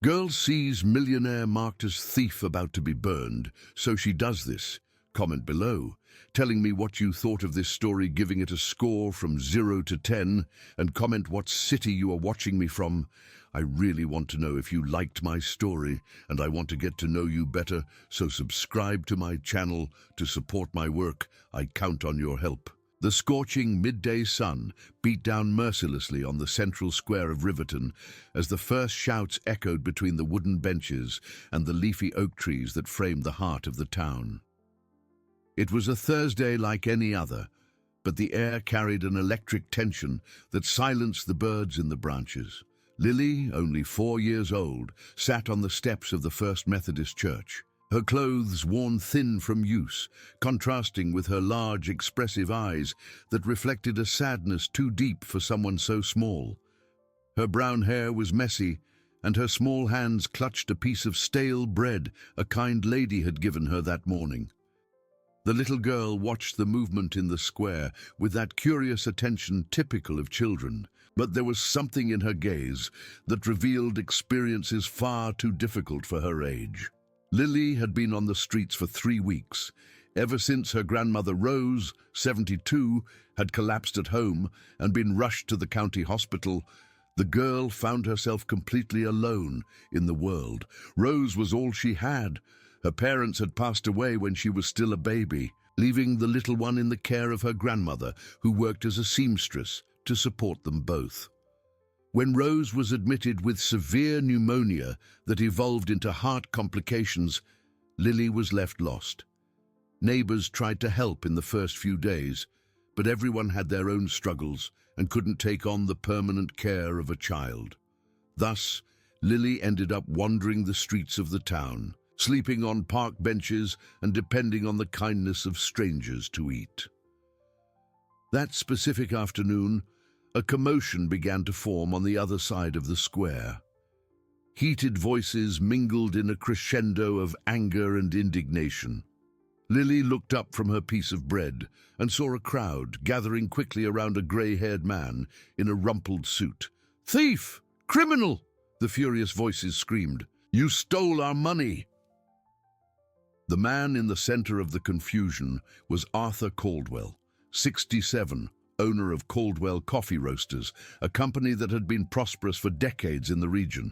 Girl sees millionaire marked as thief about to be burned, so she does this. Comment below, telling me what you thought of this story, giving it a score from 0 to 10, and comment what city you are watching me from. I really want to know if you liked my story, and I want to get to know you better, so subscribe to my channel to support my work. I count on your help. The scorching midday sun beat down mercilessly on the central square of Riverton as the first shouts echoed between the wooden benches and the leafy oak trees that framed the heart of the town. It was a Thursday like any other, but the air carried an electric tension that silenced the birds in the branches. Lily, only 4 years old, sat on the steps of the First Methodist Church, her clothes worn thin from use, contrasting with her large, expressive eyes that reflected a sadness too deep for someone so small. Her brown hair was messy, and her small hands clutched a piece of stale bread a kind lady had given her that morning. The little girl watched the movement in the square with that curious attention typical of children, but there was something in her gaze that revealed experiences far too difficult for her age. Lily had been on the streets for 3 weeks, ever since her grandmother Rose, 72, had collapsed at home and been rushed to the county hospital. The girl found herself completely alone in the world. Rose was all she had. Her parents had passed away when she was still a baby, leaving the little one in the care of her grandmother, who worked as a seamstress to support them both. When Rose was admitted with severe pneumonia that evolved into heart complications, Lily was left lost. Neighbors tried to help in the first few days, but everyone had their own struggles and couldn't take on the permanent care of a child. Thus, Lily ended up wandering the streets of the town, sleeping on park benches and depending on the kindness of strangers to eat. That specific afternoon, a commotion began to form on the other side of the square. Heated voices mingled in a crescendo of anger and indignation. Lily looked up from her piece of bread and saw a crowd gathering quickly around a grey-haired man in a rumpled suit. "Thief! Criminal!" the furious voices screamed. "You stole our money!" The man in the center of the confusion was Arthur Caldwell, 67, owner of Caldwell Coffee Roasters, a company that had been prosperous for decades in the region.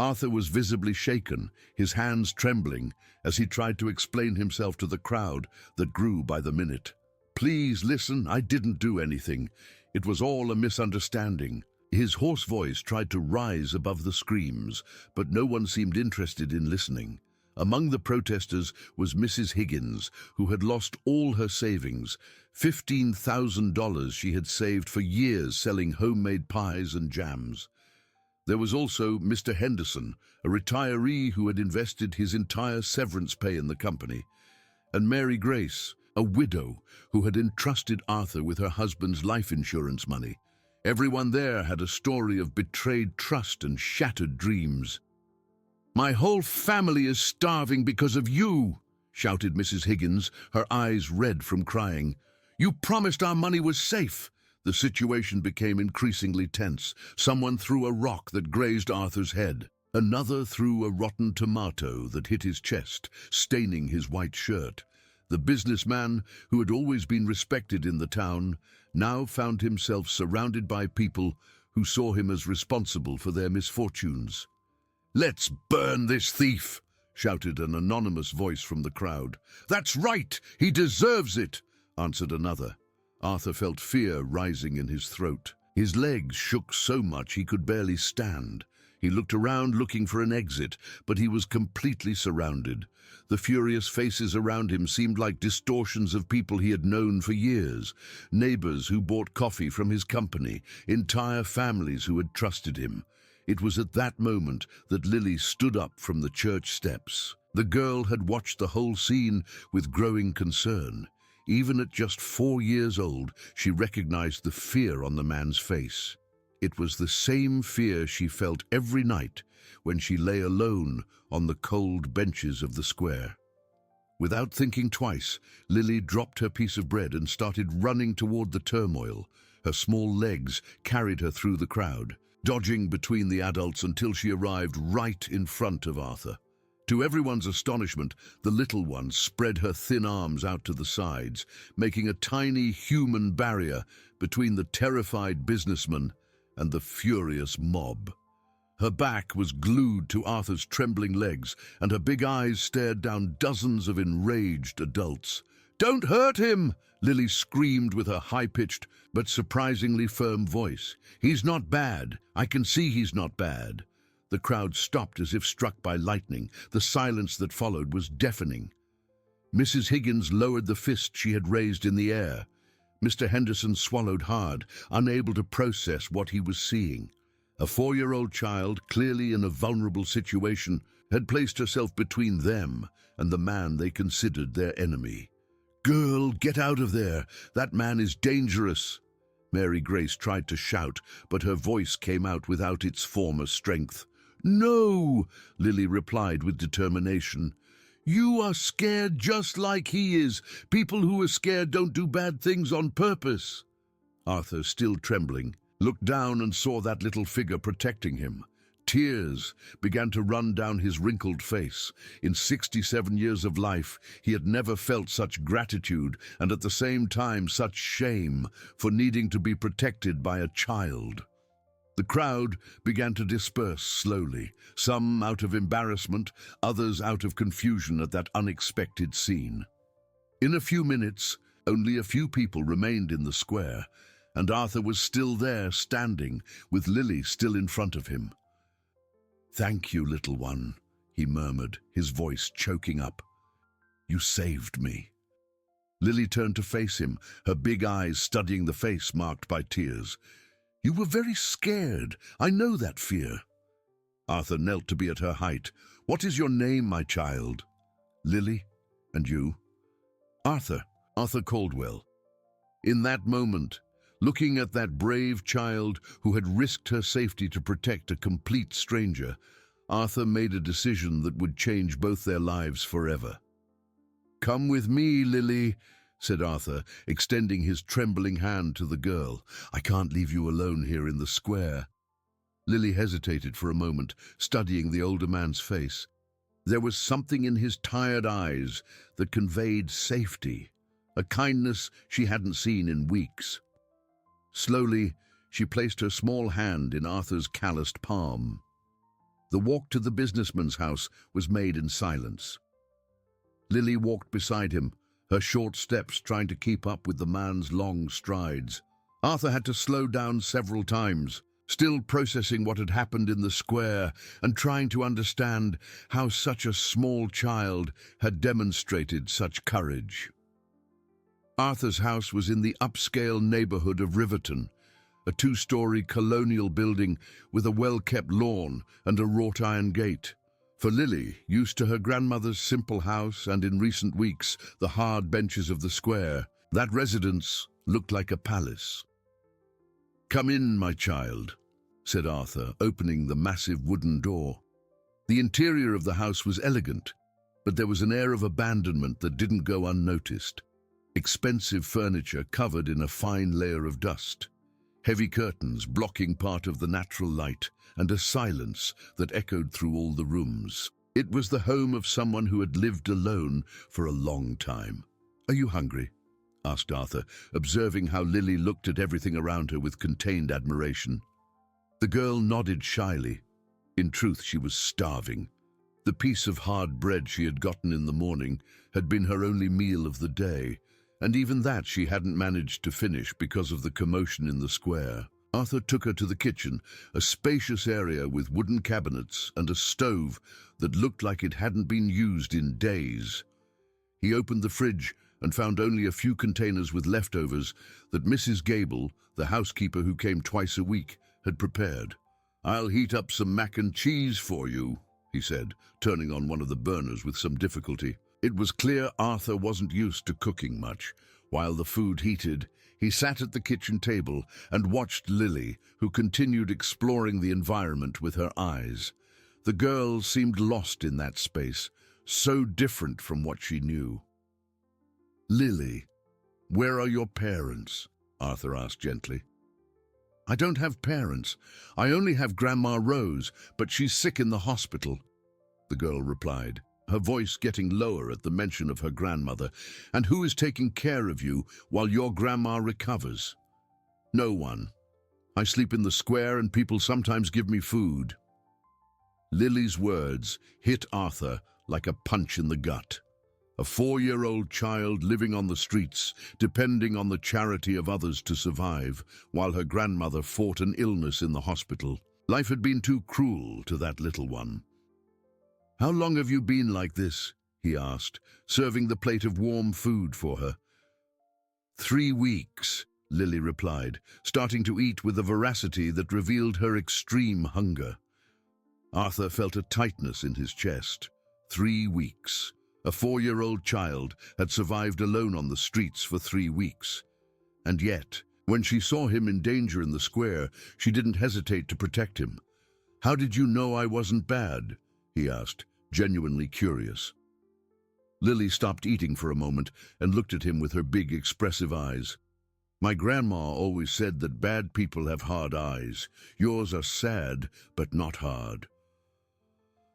Arthur was visibly shaken, his hands trembling, as he tried to explain himself to the crowd that grew by the minute. "Please listen, I didn't do anything. It was all a misunderstanding." His hoarse voice tried to rise above the screams, but no one seemed interested in listening. Among the protesters was Mrs. Higgins, who had lost all her savings, $15,000 she had saved for years selling homemade pies and jams. There was also Mr. Henderson, a retiree who had invested his entire severance pay in the company, and Mary Grace, a widow who had entrusted Arthur with her husband's life insurance money. Everyone there had a story of betrayed trust and shattered dreams. "My whole family is starving because of you," shouted Mrs. Higgins, her eyes red from crying. "You promised our money was safe." The situation became increasingly tense. Someone threw a rock that grazed Arthur's head. Another threw a rotten tomato that hit his chest, staining his white shirt. The businessman, who had always been respected in the town, now found himself surrounded by people who saw him as responsible for their misfortunes. "Let's burn this thief!" shouted an anonymous voice from the crowd. "That's right! He deserves it!" answered another. Arthur felt fear rising in his throat. His legs shook so much he could barely stand. He looked around looking for an exit, but he was completely surrounded. The furious faces around him seemed like distortions of people he had known for years. Neighbors who bought coffee from his company, entire families who had trusted him. It was at that moment that Lily stood up from the church steps. The girl had watched the whole scene with growing concern. Even at just 4 years old, she recognized the fear on the man's face. It was the same fear she felt every night when she lay alone on the cold benches of the square. Without thinking twice, Lily dropped her piece of bread and started running toward the turmoil. Her small legs carried her through the crowd. dodging between the adults until she arrived right in front of Arthur. To everyone's astonishment, the little one spread her thin arms out to the sides, making a tiny human barrier between the terrified businessman and the furious mob. Her back was glued to Arthur's trembling legs, and her big eyes stared down dozens of enraged adults. "Don't hurt him!" Lily screamed with her high-pitched but surprisingly firm voice. "He's not bad. I can see he's not bad." The crowd stopped as if struck by lightning. The silence that followed was deafening. Mrs. Higgins lowered the fist she had raised in the air. Mr. Henderson swallowed hard, unable to process what he was seeing. A 4-year-old child, clearly in a vulnerable situation, had placed herself between them and the man they considered their enemy. "Girl, get out of there! That man is dangerous!" Mary Grace tried to shout, but her voice came out without its former strength. "No," Lily replied with determination. "You are scared just like he is. People who are scared don't do bad things on purpose." Arthur, still trembling, looked down and saw that little figure protecting him. Tears began to run down his wrinkled face. In 67 years of life, he had never felt such gratitude and at the same time such shame for needing to be protected by a child. The crowd began to disperse slowly, some out of embarrassment, others out of confusion at that unexpected scene. In a few minutes, only a few people remained in the square, and Arthur was still there, standing, with Lily still in front of him. "Thank you, little one," he murmured, his voice choking up. "You saved me." Lily turned to face him, her big eyes studying the face marked by tears. "You were very scared. I know that fear." Arthur knelt to be at her height. "What is your name, my child?" "Lily. And you?" "Arthur Caldwell." In that moment, looking at that brave child who had risked her safety to protect a complete stranger, Arthur made a decision that would change both their lives forever. "Come with me, Lily," said Arthur, extending his trembling hand to the girl. "I can't leave you alone here in the square." Lily hesitated for a moment, studying the older man's face. There was something in his tired eyes that conveyed safety, a kindness she hadn't seen in weeks. Slowly, she placed her small hand in Arthur's calloused palm. The walk to the businessman's house was made in silence. Lily walked beside him, her short steps trying to keep up with the man's long strides. Arthur had to slow down several times, still processing what had happened in the square and trying to understand how such a small child had demonstrated such courage. Arthur's house was in the upscale neighborhood of Riverton, a 2-story colonial building with a well-kept lawn and a wrought-iron gate. For Lily, used to her grandmother's simple house and in recent weeks the hard benches of the square, that residence looked like a palace. "Come in, my child," said Arthur, opening the massive wooden door. The interior of the house was elegant, but there was an air of abandonment that didn't go unnoticed. Expensive furniture covered in a fine layer of dust, heavy curtains blocking part of the natural light, and a silence that echoed through all the rooms. It was the home of someone who had lived alone for a long time. "Are you hungry?" asked Arthur, observing how Lily looked at everything around her with contained admiration. The girl nodded shyly. In truth, she was starving. The piece of hard bread she had gotten in the morning had been her only meal of the day, and even that she hadn't managed to finish because of the commotion in the square. Arthur took her to the kitchen, a spacious area with wooden cabinets and a stove that looked like it hadn't been used in days. He opened the fridge and found only a few containers with leftovers that Mrs. Gable, the housekeeper who came twice a week, had prepared. "I'll heat up some mac and cheese for you," he said, turning on one of the burners with some difficulty. It was clear Arthur wasn't used to cooking much. While the food heated, he sat at the kitchen table and watched Lily, who continued exploring the environment with her eyes. The girl seemed lost in that space, so different from what she knew. "Lily, where are your parents?" Arthur asked gently. I don't have parents. I only have Grandma Rose, but she's sick in the hospital," the girl replied, her voice getting lower at the mention of her grandmother. "And who is taking care of you while your grandma recovers?" "No one. I sleep in the square and people sometimes give me food." Lily's words hit Arthur like a punch in the gut. A 4-year-old child living on the streets, depending on the charity of others to survive, while her grandmother fought an illness in the hospital. Life had been too cruel to that little one. "How long have you been like this?" he asked, serving the plate of warm food for her. 3 weeks, Lily replied, starting to eat with a voracity that revealed her extreme hunger. Arthur felt a tightness in his chest. 3 weeks. A 4-year-old child had survived alone on the streets for 3 weeks. And yet, when she saw him in danger in the square, she didn't hesitate to protect him. "How did you know I wasn't bad?" he asked, genuinely curious. Lily stopped eating for a moment and looked at him with her big, expressive eyes. "My grandma always said that bad people have hard eyes. Yours are sad, but not hard."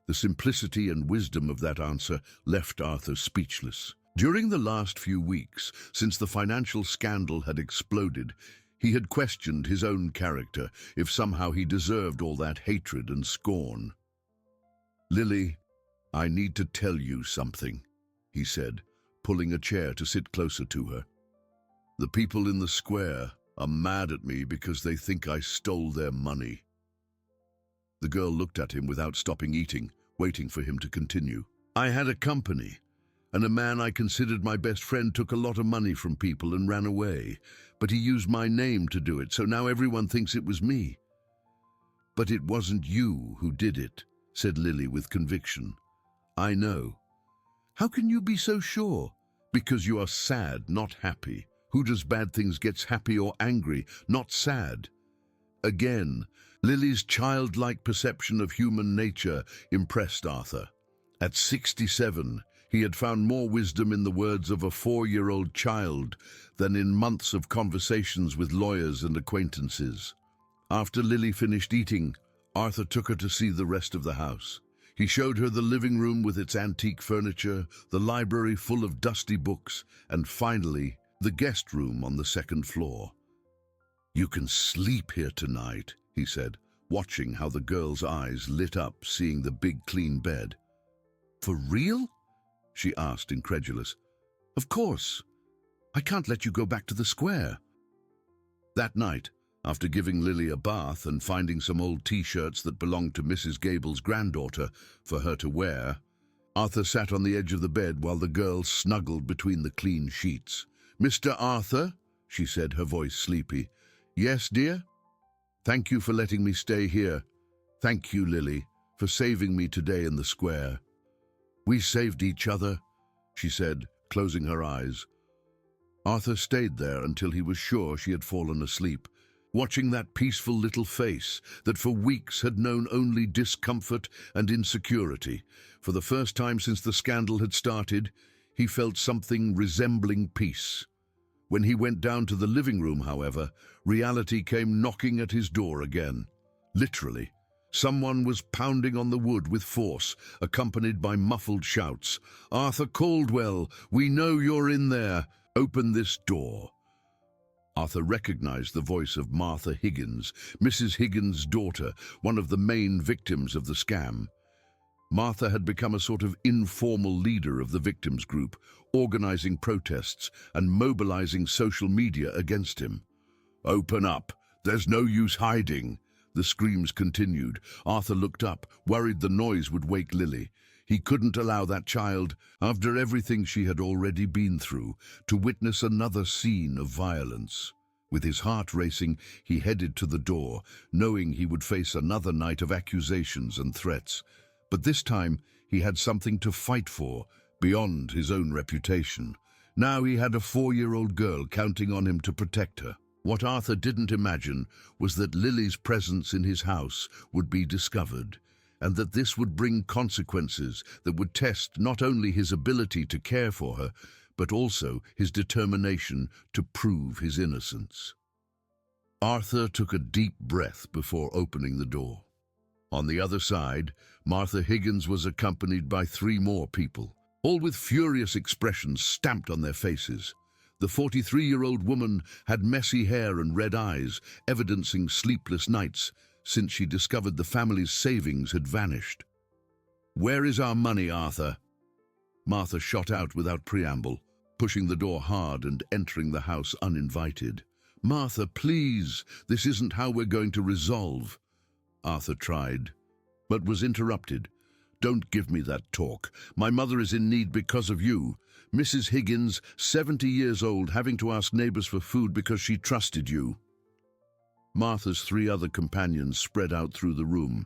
The simplicity and wisdom of that answer left Arthur speechless. During the last few weeks, since the financial scandal had exploded, he had questioned his own character, if somehow he deserved all that hatred and scorn. "Lily, I need to tell you something," he said, pulling a chair to sit closer to her. "The people in the square are mad at me because they think I stole their money." The girl looked at him without stopping eating, waiting for him to continue. "I had a company, and a man I considered my best friend took a lot of money from people and ran away, but he used my name to do it, so now everyone thinks it was me." "But it wasn't you who did it," said Lily with conviction. "I know." "How can you be so sure?" "Because you are sad, not happy. Who does bad things gets happy or angry, not sad." Again, Lily's childlike perception of human nature impressed Arthur. At 67, he had found more wisdom in the words of a 4-year-old child than in months of conversations with lawyers and acquaintances. After Lily finished eating, Arthur took her to see the rest of the house. He showed her the living room with its antique furniture, the library full of dusty books, and finally, the guest room on the 2nd floor. "You can sleep here tonight," he said, watching how the girl's eyes lit up seeing the big clean bed. "For real?" she asked, incredulous. "Of course. I can't let you go back to the square." That night, after giving Lily a bath and finding some old T-shirts that belonged to Mrs. Gable's granddaughter for her to wear, Arthur sat on the edge of the bed while the girl snuggled between the clean sheets. "Mr. Arthur," she said, her voice sleepy. "Yes, dear? Thank you for letting me stay here. Thank you, Lily, for saving me today in the square." "We saved each other," she said, closing her eyes. Arthur stayed there until he was sure she had fallen asleep, watching that peaceful little face that for weeks had known only discomfort and insecurity. For the first time since the scandal had started, he felt something resembling peace. When he went down to the living room, however, reality came knocking at his door again. Literally, someone was pounding on the wood with force, accompanied by muffled shouts. "Arthur Caldwell, we know you're in there. Open this door." Arthur recognized the voice of Martha Higgins, Mrs. Higgins' daughter, one of the main victims of the scam. Martha had become a sort of informal leader of the victims group, organizing protests and mobilizing social media against him. "Open up! There's no use hiding!" The screams continued. Arthur looked up, worried the noise would wake Lily. He couldn't allow that child, after everything she had already been through, to witness another scene of violence. With his heart racing, he headed to the door, knowing he would face another night of accusations and threats. But this time, he had something to fight for, beyond his own reputation. Now he had a 4-year-old girl counting on him to protect her. What Arthur didn't imagine was that Lily's presence in his house would be discovered, and that this would bring consequences that would test not only his ability to care for her, but also his determination to prove his innocence. Arthur took a deep breath before opening the door. On the other side, Martha Higgins was accompanied by 3 more people, all with furious expressions stamped on their faces. The 43-year-old woman had messy hair and red eyes, evidencing sleepless nights since she discovered the family's savings had vanished. "Where is our money, Arthur?" Martha shot out without preamble, pushing the door hard and entering the house uninvited. "Martha, please, this isn't how we're going to resolve." Arthur tried, but was interrupted. "Don't give me that talk. My mother is in need because of you. Mrs. Higgins, 70 years old, having to ask neighbors for food because she trusted you." Martha's 3 other companions spread out through the room,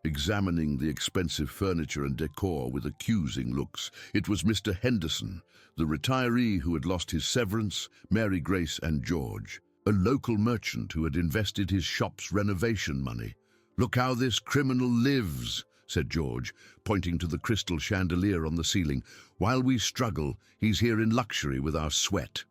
examining the expensive furniture and decor with accusing looks. It was Mr. Henderson, the retiree who had lost his severance, Mary Grace and George, a local merchant who had invested his shop's renovation money. "Look how this criminal lives," said George, pointing to the crystal chandelier on the ceiling. "While we struggle, he's here in luxury with our sweat."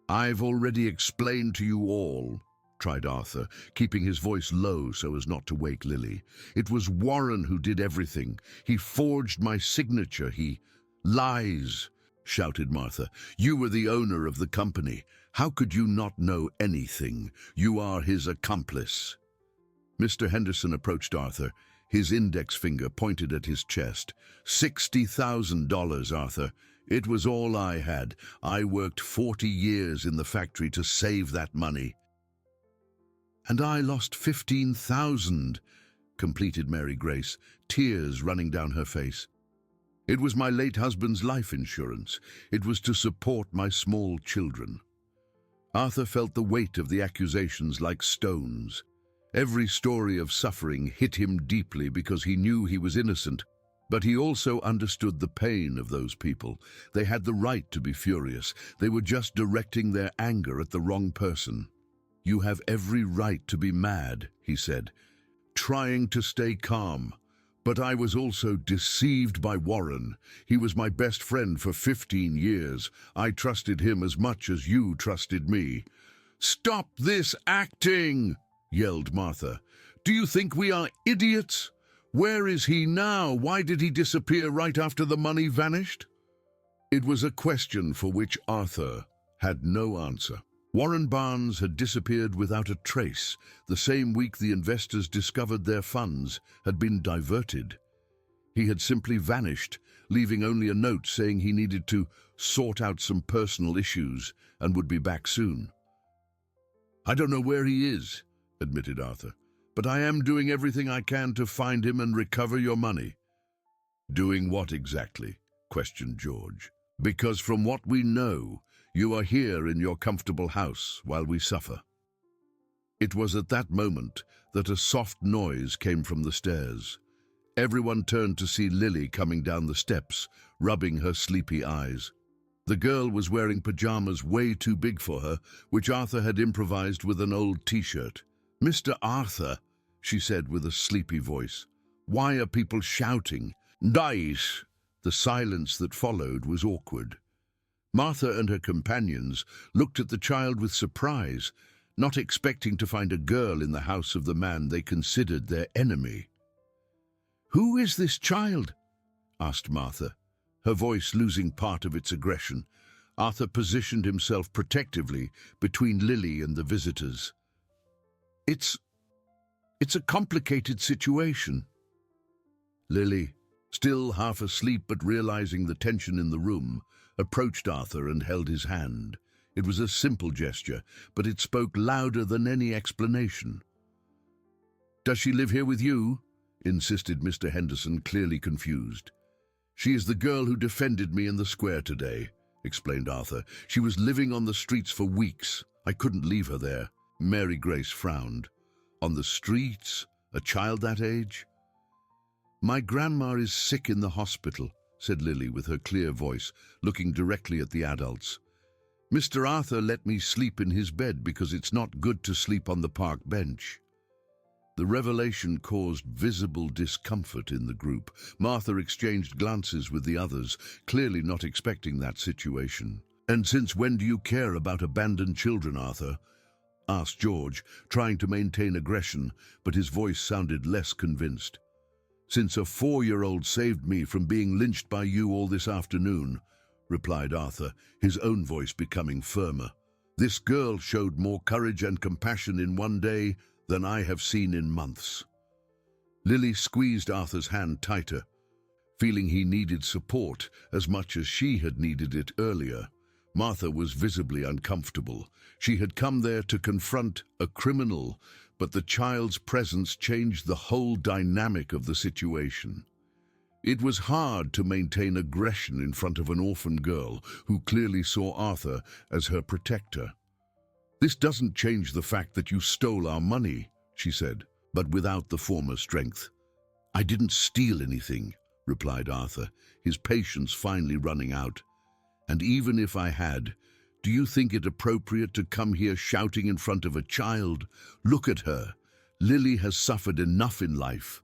"I've already explained to you all," tried Arthur, keeping his voice low so as not to wake Lily. "It was Warren who did everything. He forged my signature. He—" "Lies!" shouted Martha. "You were the owner of the company. How could you not know anything? You are his accomplice." Mr. Henderson approached Arthur, his index finger pointed at his chest. $60,000, Arthur. It was all I had. I worked 40 years in the factory to save that money." "And I lost 15,000, completed Mary Grace, tears running down her face. "It was my late husband's life insurance. It was to support my small children." Arthur felt the weight of the accusations like stones. Every story of suffering hit him deeply because he knew he was innocent, but he also understood the pain of those people. They had the right to be furious. They were just directing their anger at the wrong person. "You have every right to be mad," he said, trying to stay calm. "But I was also deceived by Warren. He was my best friend for 15 years. I trusted him as much as you trusted me." "Stop this acting!" yelled Martha. "Do you think we are idiots? Where is he now? Why did he disappear right after the money vanished?" It was a question for which Arthur had no answer. Warren Barnes had disappeared without a trace, the same week the investors discovered their funds had been diverted. He had simply vanished, leaving only a note saying he needed to sort out some personal issues and would be back soon. "I don't know where he is," admitted Arthur, "but I am doing everything I can to find him and recover your money." "Doing what exactly?" questioned George. "Because from what we know, you are here in your comfortable house while we suffer." It was at that moment that a soft noise came from the stairs. Everyone turned to see Lily coming down the steps, rubbing her sleepy eyes. The girl was wearing pajamas way too big for her, which Arthur had improvised with an old t-shirt. "Mr. Arthur," she said with a sleepy voice, "why are people shouting?" "Dice!" The silence that followed was awkward. Martha and her companions looked at the child with surprise, not expecting to find a girl in the house of the man they considered their enemy. "Who is this child?" asked Martha, her voice losing part of its aggression. Arthur positioned himself protectively between Lily and the visitors. It's a complicated situation." Lily, still half asleep but realizing the tension in the room, approached Arthur and held his hand. It was a simple gesture, but it spoke louder than any explanation. "Does she live here with you?" insisted Mr. Henderson, clearly confused. "She is the girl who defended me in the square today," explained Arthur. "She was living on the streets for weeks. I couldn't leave her there." Mary Grace frowned. "On the streets? A child that age?" "My grandma is sick in the hospital," said Lily with her clear voice, looking directly at the adults. "Mr. Arthur let me sleep in his bed because it's not good to sleep on the park bench." The revelation caused visible discomfort in the group. Martha exchanged glances with the others, clearly not expecting that situation. "And since when do you care about abandoned children, Arthur?" asked George, trying to maintain aggression, but his voice sounded less convinced. "Since a 4-year-old saved me from being lynched by you all this afternoon," replied Arthur, his own voice becoming firmer. "This girl showed more courage and compassion in one day than I have seen in months." Lily squeezed Arthur's hand tighter, feeling he needed support as much as she had needed it earlier. Martha was visibly uncomfortable. She had come there to confront a criminal, but the child's presence changed the whole dynamic of the situation. It was hard to maintain aggression in front of an orphan girl who clearly saw Arthur as her protector. "This doesn't change the fact that you stole our money," she said, but without the former strength. "I didn't steal anything," replied Arthur, his patience finally running out. "And even if I had, do you think it appropriate to come here shouting in front of a child? Look at her. Lily has suffered enough in life."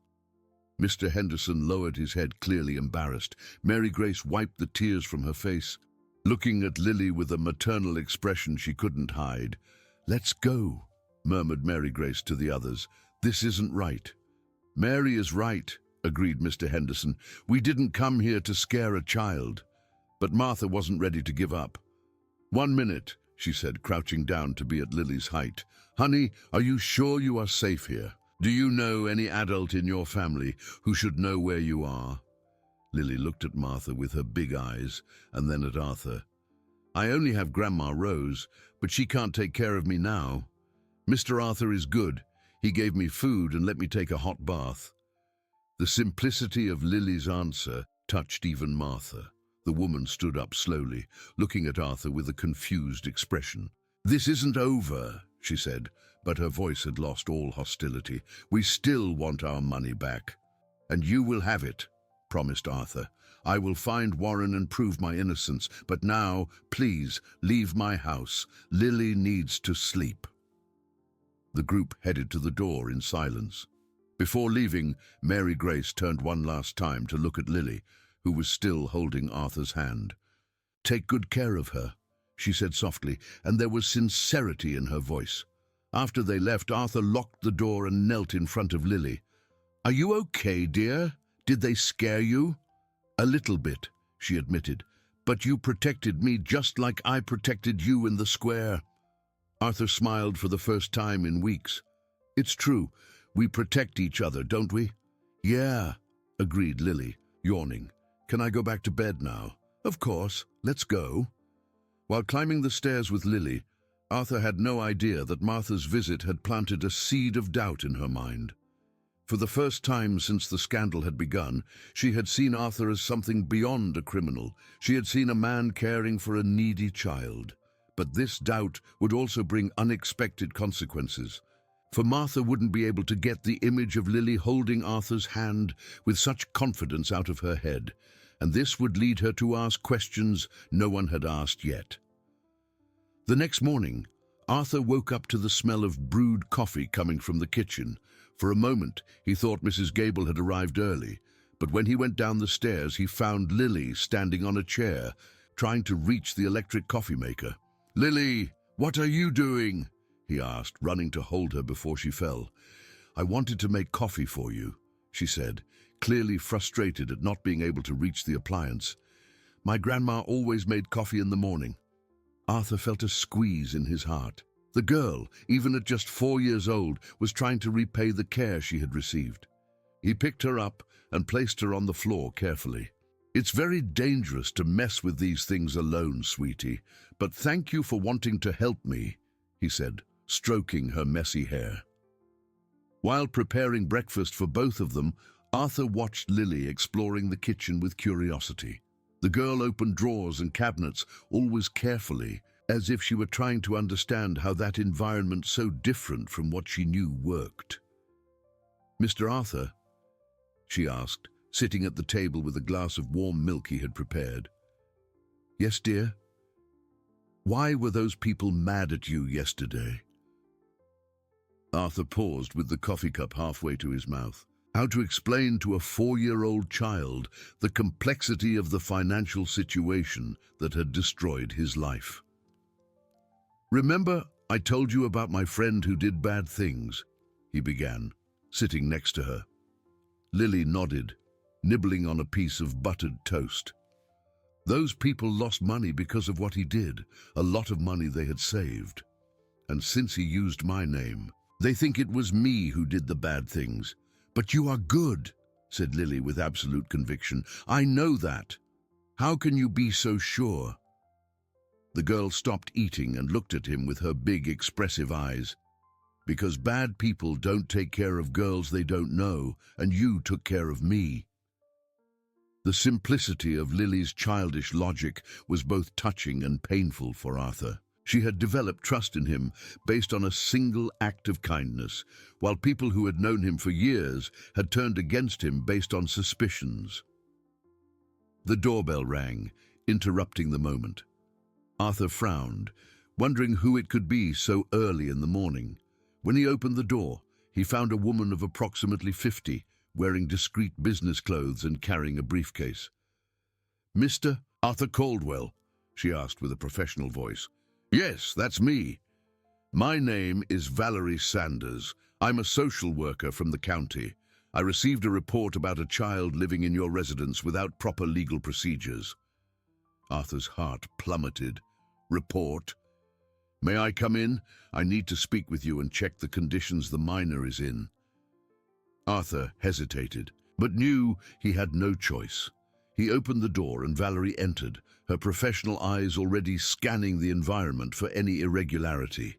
Mr. Henderson lowered his head, clearly embarrassed. Mary Grace wiped the tears from her face, looking at Lily with a maternal expression she couldn't hide. "Let's go," murmured Mary Grace to the others. "This isn't right." "Mary is right," agreed Mr. Henderson. "We didn't come here to scare a child." But Martha wasn't ready to give up. "1 minute," she said, crouching down to be at Lily's height. "Honey, are you sure you are safe here? Do you know any adult in your family who should know where you are?" Lily looked at Martha with her big eyes, and then at Arthur. "I only have Grandma Rose, but she can't take care of me now. Mr. Arthur is good. He gave me food and let me take a hot bath." The simplicity of Lily's answer touched even Martha. The woman stood up slowly, looking at Arthur with a confused expression. "This isn't over," she said, but her voice had lost all hostility. "We still want our money back." "And you will have it," promised Arthur. "I will find Warren and prove my innocence, but now, please, leave my house. Lily needs to sleep." The group headed to the door in silence. Before leaving, Mary Grace turned one last time to look at Lily, who was still holding Arthur's hand. "Take good care of her," she said softly, and there was sincerity in her voice. After they left, Arthur locked the door and knelt in front of Lily. "Are you okay, dear? Did they scare you?" "A little bit," she admitted, "but you protected me just like I protected you in the square." Arthur smiled for the first time in weeks. "It's true. We protect each other, don't we?" "Yeah," agreed Lily, yawning. "Can I go back to bed now?" "Of course. Let's go." While climbing the stairs with Lily, Arthur had no idea that Martha's visit had planted a seed of doubt in her mind. For the first time since the scandal had begun, she had seen Arthur as something beyond a criminal. She had seen a man caring for a needy child. But this doubt would also bring unexpected consequences. For Martha wouldn't be able to get the image of Lily holding Arthur's hand with such confidence out of her head, and this would lead her to ask questions no one had asked yet. The next morning, Arthur woke up to the smell of brewed coffee coming from the kitchen. For a moment, he thought Mrs. Gable had arrived early, but when he went down the stairs, he found Lily standing on a chair, trying to reach the electric coffee maker. "Lily, what are you doing?" he asked, running to hold her before she fell. "I wanted to make coffee for you," she said, clearly frustrated at not being able to reach the appliance. "My grandma always made coffee in the morning." Arthur felt a squeeze in his heart. The girl, even at just 4 years old, was trying to repay the care she had received. He picked her up and placed her on the floor carefully. "It's very dangerous to mess with these things alone, sweetie, but thank you for wanting to help me," he said, stroking her messy hair. While preparing breakfast for both of them, Arthur watched Lily exploring the kitchen with curiosity. The girl opened drawers and cabinets, always carefully, as if she were trying to understand how that environment so different from what she knew worked. "Mr. Arthur?" she asked, sitting at the table with a glass of warm milk he had prepared. "Yes, dear?" "Why were those people mad at you yesterday?" Arthur paused with the coffee cup halfway to his mouth. How to explain to a 4-year-old child the complexity of the financial situation that had destroyed his life? "Remember, I told you about my friend who did bad things, he began, sitting next to her. Lily nodded, nibbling on a piece of buttered toast. Those people lost money because of what he did, a lot of money they had saved. And since he used my name, they think it was me who did the bad things. But you are good, said Lily with absolute conviction. I know that. How can you be so sure? The girl stopped eating and looked at him with her big, expressive eyes. Because bad people don't take care of girls they don't know, and you took care of me. The simplicity of Lily's childish logic was both touching and painful for Arthur. She had developed trust in him based on a single act of kindness, while people who had known him for years had turned against him based on suspicions. The doorbell rang, interrupting the moment. Arthur frowned, wondering who it could be so early in the morning. When he opened the door, he found a woman of approximately 50, wearing discreet business clothes and carrying a briefcase. "Mr. Arthur Caldwell?" she asked with a professional voice. "Yes, that's me. My name is Valerie Sanders. I'm a social worker from the county. I received a report about a child living in your residence without proper legal procedures." Arthur's heart plummeted. "Report? May I come in? I need to speak with you and check the conditions the minor is in." Arthur hesitated, but knew he had no choice. He opened the door and Valerie entered, her professional eyes already scanning the environment for any irregularity.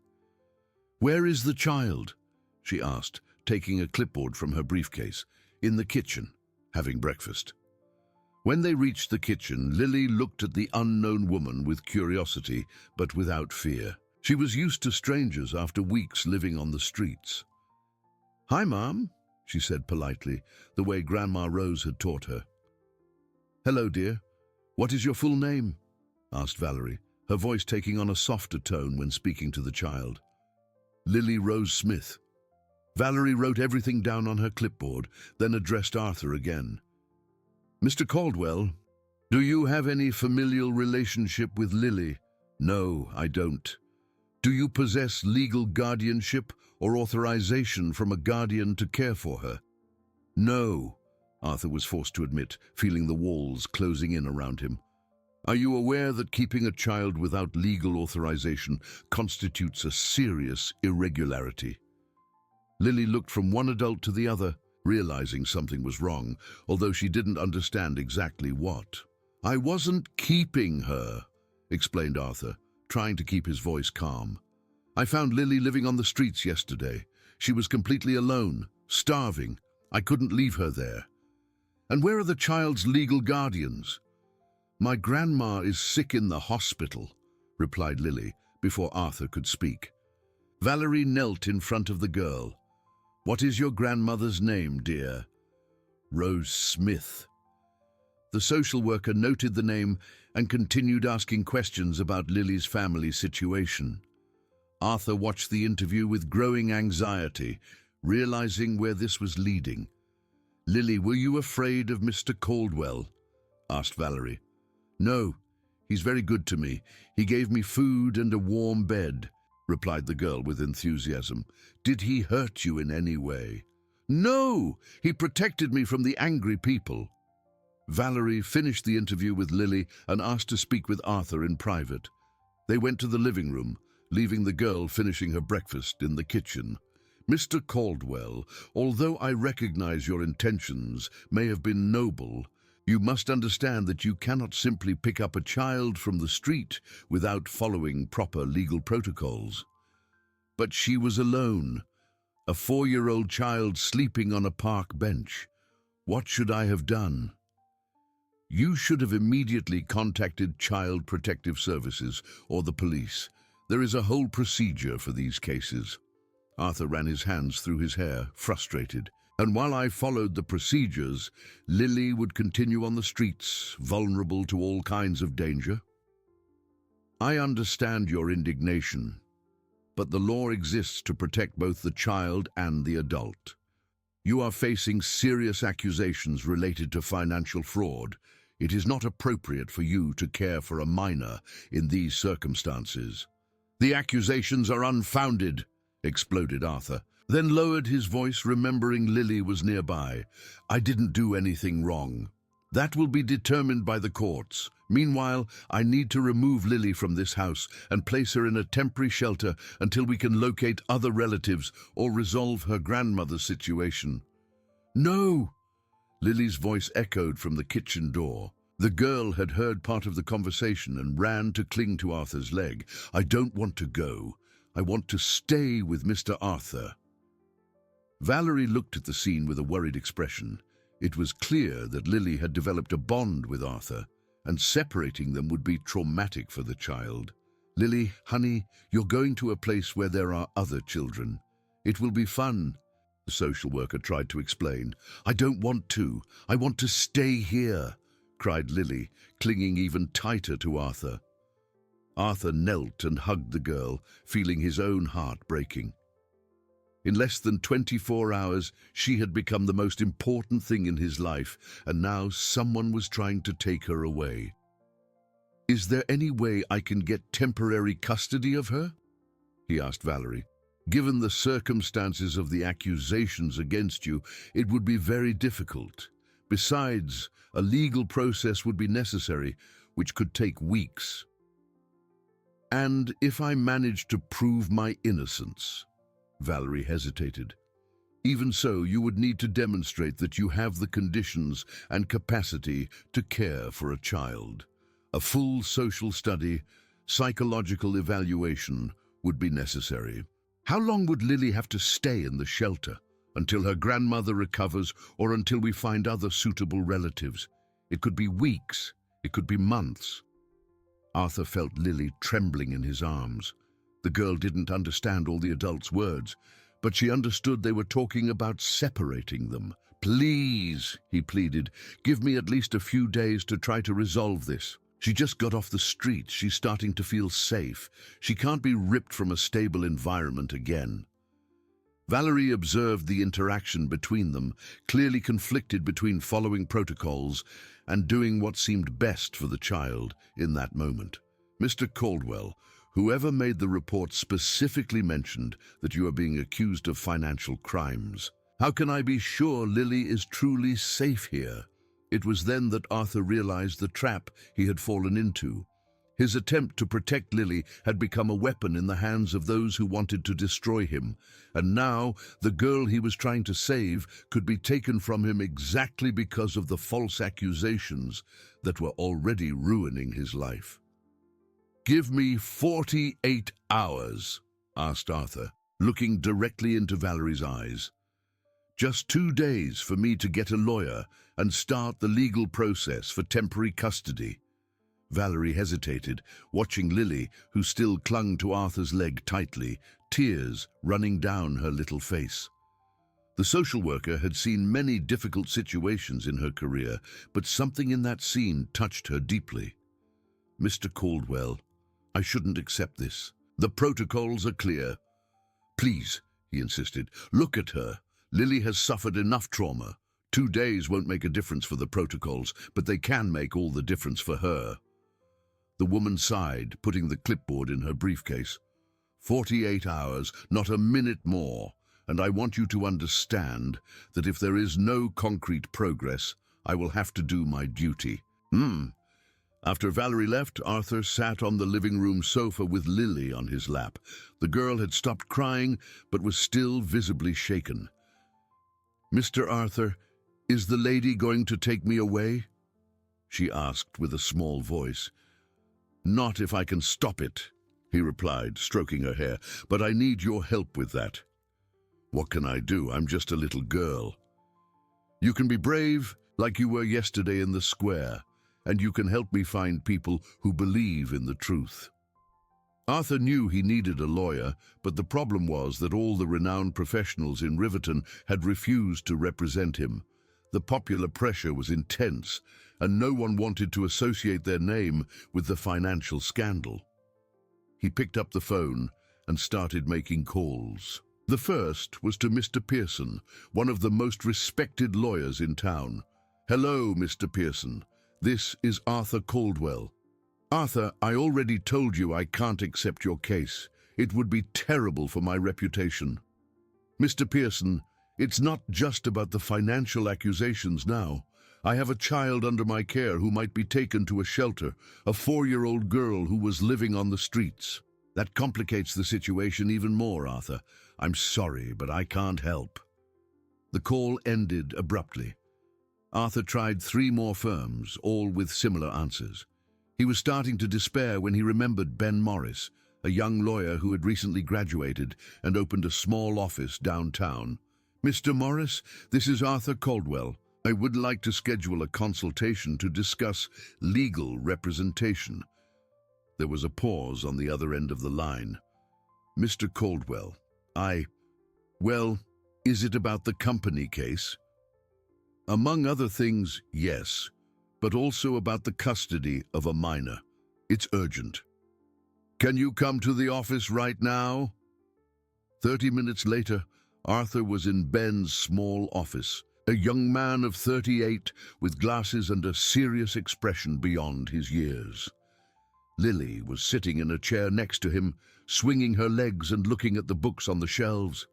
"Where is the child?" she asked, taking a clipboard from her briefcase. "In the kitchen, having breakfast." When they reached the kitchen, Lily looked at the unknown woman with curiosity, but without fear. She was used to strangers after weeks living on the streets. "Hi, Mom," she said politely, the way Grandma Rose had taught her. "Hello, dear. What is your full name?" asked Valerie, her voice taking on a softer tone when speaking to the child. "Lily Rose Smith." Valerie wrote everything down on her clipboard, then addressed Arthur again. "Mr. Caldwell, do you have any familial relationship with Lily?" "No, I don't." "Do you possess legal guardianship or authorization from a guardian to care for her?" "No," Arthur was forced to admit, feeling the walls closing in around him. "Are you aware that keeping a child without legal authorization constitutes a serious irregularity?" Lily looked from one adult to the other, realizing something was wrong, although she didn't understand exactly what. "I wasn't keeping her," explained Arthur, trying to keep his voice calm. "I found Lily living on the streets yesterday. She was completely alone, starving. I couldn't leave her there." "And where are the child's legal guardians?" "My grandma is sick in the hospital," replied Lily, before Arthur could speak. Valerie knelt in front of the girl. "What is your grandmother's name, dear?" "Rose Smith." The social worker noted the name and continued asking questions about Lily's family situation. Arthur watched the interview with growing anxiety, realizing where this was leading. "Lily, were you afraid of Mr. Caldwell?" asked Valerie. "No, he's very good to me. He gave me food and a warm bed," replied the girl with enthusiasm. "Did he hurt you in any way?" "No, he protected me from the angry people." Valerie finished the interview with Lily and asked to speak with Arthur in private. They went to the living room, leaving the girl finishing her breakfast in the kitchen. "Mr. Caldwell, although I recognize your intentions may have been noble, you must understand that you cannot simply pick up a child from the street without following proper legal protocols." "But she was alone, a 4-year-old child sleeping on a park bench. What should I have done?" "You should have immediately contacted Child Protective Services or the police. There is a whole procedure for these cases." Arthur ran his hands through his hair, frustrated. "And while I followed the procedures, Lily would continue on the streets, vulnerable to all kinds of danger?" "I understand your indignation, but the law exists to protect both the child and the adult. You are facing serious accusations related to financial fraud. It is not appropriate for you to care for a minor in these circumstances." "The accusations are unfounded," exploded Arthur, then lowered his voice, remembering Lily was nearby. "I didn't do anything wrong. That will be determined by the courts. Meanwhile, I need to remove Lily from this house and place her in a temporary shelter until we can locate other relatives or resolve her grandmother's situation." "No!" Lily's voice echoed from the kitchen door. The girl had heard part of the conversation and ran to cling to Arthur's leg. "I don't want to go. I want to stay with Mr. Arthur." Valerie looked at the scene with a worried expression. It was clear that Lily had developed a bond with Arthur, and separating them would be traumatic for the child. "Lily, honey, you're going to a place where there are other children. It will be fun," the social worker tried to explain. "I don't want to. I want to stay here," cried Lily, clinging even tighter to Arthur. Arthur knelt and hugged the girl, feeling his own heart breaking. In less than 24 hours, she had become the most important thing in his life, and now someone was trying to take her away. "Is there any way I can get temporary custody of her?" he asked Valerie. "Given the circumstances of the accusations against you, it would be very difficult. Besides, a legal process would be necessary, which could take weeks. And if I manage to prove my innocence?" Valerie hesitated. "Even so, you would need to demonstrate that you have the conditions and capacity to care for a child. A full social study, psychological evaluation would be necessary." "How long would Lily have to stay in the shelter? Until her grandmother recovers or until we find other suitable relatives? It could be weeks. It could be months." Arthur felt Lily trembling in his arms. The girl didn't understand all the adults' words, but she understood they were talking about separating them. "Please," he pleaded, "give me at least a few days to try to resolve this. She just got off the street. She's starting to feel safe. She can't be ripped from a stable environment again." Valerie observed the interaction between them, clearly conflicted between following protocols and doing what seemed best for the child in that moment. "Mr. Caldwell, whoever made the report specifically mentioned that you are being accused of financial crimes. How can I be sure Lily is truly safe here?" It was then that Arthur realized the trap he had fallen into. His attempt to protect Lily had become a weapon in the hands of those who wanted to destroy him, and now the girl he was trying to save could be taken from him exactly because of the false accusations that were already ruining his life. "Give me 48 hours, asked Arthur, looking directly into Valerie's eyes. "Just 2 days for me to get a lawyer and start the legal process for temporary custody." Valerie hesitated, watching Lily, who still clung to Arthur's leg tightly, tears running down her little face. The social worker had seen many difficult situations in her career, but something in that scene touched her deeply. "Mr. Caldwell, I shouldn't accept this. The protocols are clear." "Please," he insisted, "look at her. Lily has suffered enough trauma. 2 days won't make a difference for the protocols, but they can make all the difference for her." The woman sighed, putting the clipboard in her briefcase. 48 hours, not a minute more, and I want you to understand that if there is no concrete progress, I will have to do my duty." After Valerie left, Arthur sat on the living room sofa with Lily on his lap. The girl had stopped crying, but was still visibly shaken. "Mr. Arthur, is the lady going to take me away?" she asked with a small voice. "Not if I can stop it," he replied, stroking her hair, "but I need your help with that." "What can I do? I'm just a little girl." "You can be brave, like you were yesterday in the square, and you can help me find people who believe in the truth." Arthur knew he needed a lawyer, but the problem was that all the renowned professionals in Riverton had refused to represent him. The popular pressure was intense, and no one wanted to associate their name with the financial scandal. He picked up the phone and started making calls. The first was to Mr. Pearson, one of the most respected lawyers in town. "Hello, Mr. Pearson. This is Arthur Caldwell." Arthur, I already told you I can't accept your case. It would be terrible for my reputation. Mr. Pearson, it's not just about the financial accusations now. I have a child under my care who might be taken to a shelter, a 4-year-old girl who was living on the streets. That complicates the situation even more, Arthur. I'm sorry, but I can't help. The call ended abruptly. Arthur tried 3 more firms, all with similar answers. He was starting to despair when he remembered Ben Morris, a young lawyer who had recently graduated and opened a small office downtown. Mr. Morris, this is Arthur Caldwell. I would like to schedule a consultation to discuss legal representation. There was a pause on the other end of the line. Mr. Caldwell, well, is it about the company case? Among other things, yes, but also about the custody of a minor. It's urgent. Can you come to the office right now? 30 minutes later, Arthur was in Ben's small office, a young man of 38 with glasses and a serious expression beyond his years. Lily was sitting in a chair next to him, swinging her legs and looking at the books on the shelves.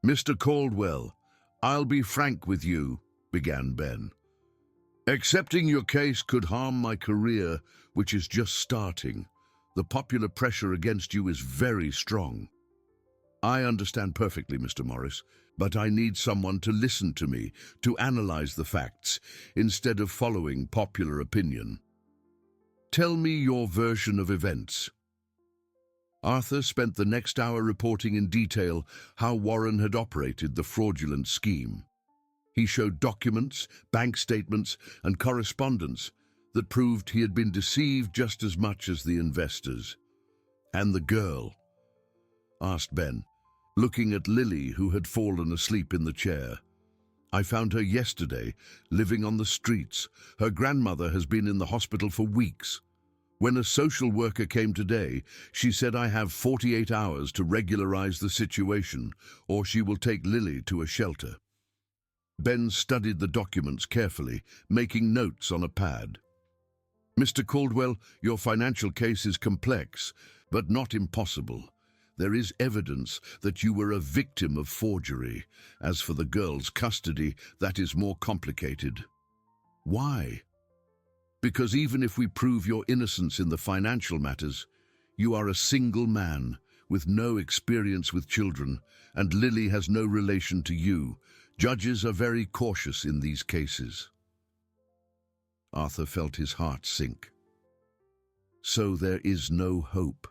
Mr. Caldwell, I'll be frank with you, began Ben. Accepting your case could harm my career, which is just starting. The popular pressure against you is very strong. I understand perfectly, Mr. Morris, but I need someone to listen to me, to analyze the facts, instead of following popular opinion. Tell me your version of events. Arthur spent the next hour reporting in detail how Warren had operated the fraudulent scheme. He showed documents, bank statements, and correspondence that proved he had been deceived just as much as the investors. And the girl? Asked Ben, looking at Lily, who had fallen asleep in the chair. I found her yesterday, living on the streets. Her grandmother has been in the hospital for weeks. When a social worker came today, she said I have 48 hours to regularize the situation, or she will take Lily to a shelter. Ben studied the documents carefully, making notes on a pad. Mr. Caldwell, your financial case is complex, but not impossible. There is evidence that you were a victim of forgery. As for the girl's custody, that is more complicated. Why? Because even if we prove your innocence in the financial matters, you are a single man with no experience with children, and Lily has no relation to you. Judges are very cautious in these cases. Arthur felt his heart sink. So there is no hope.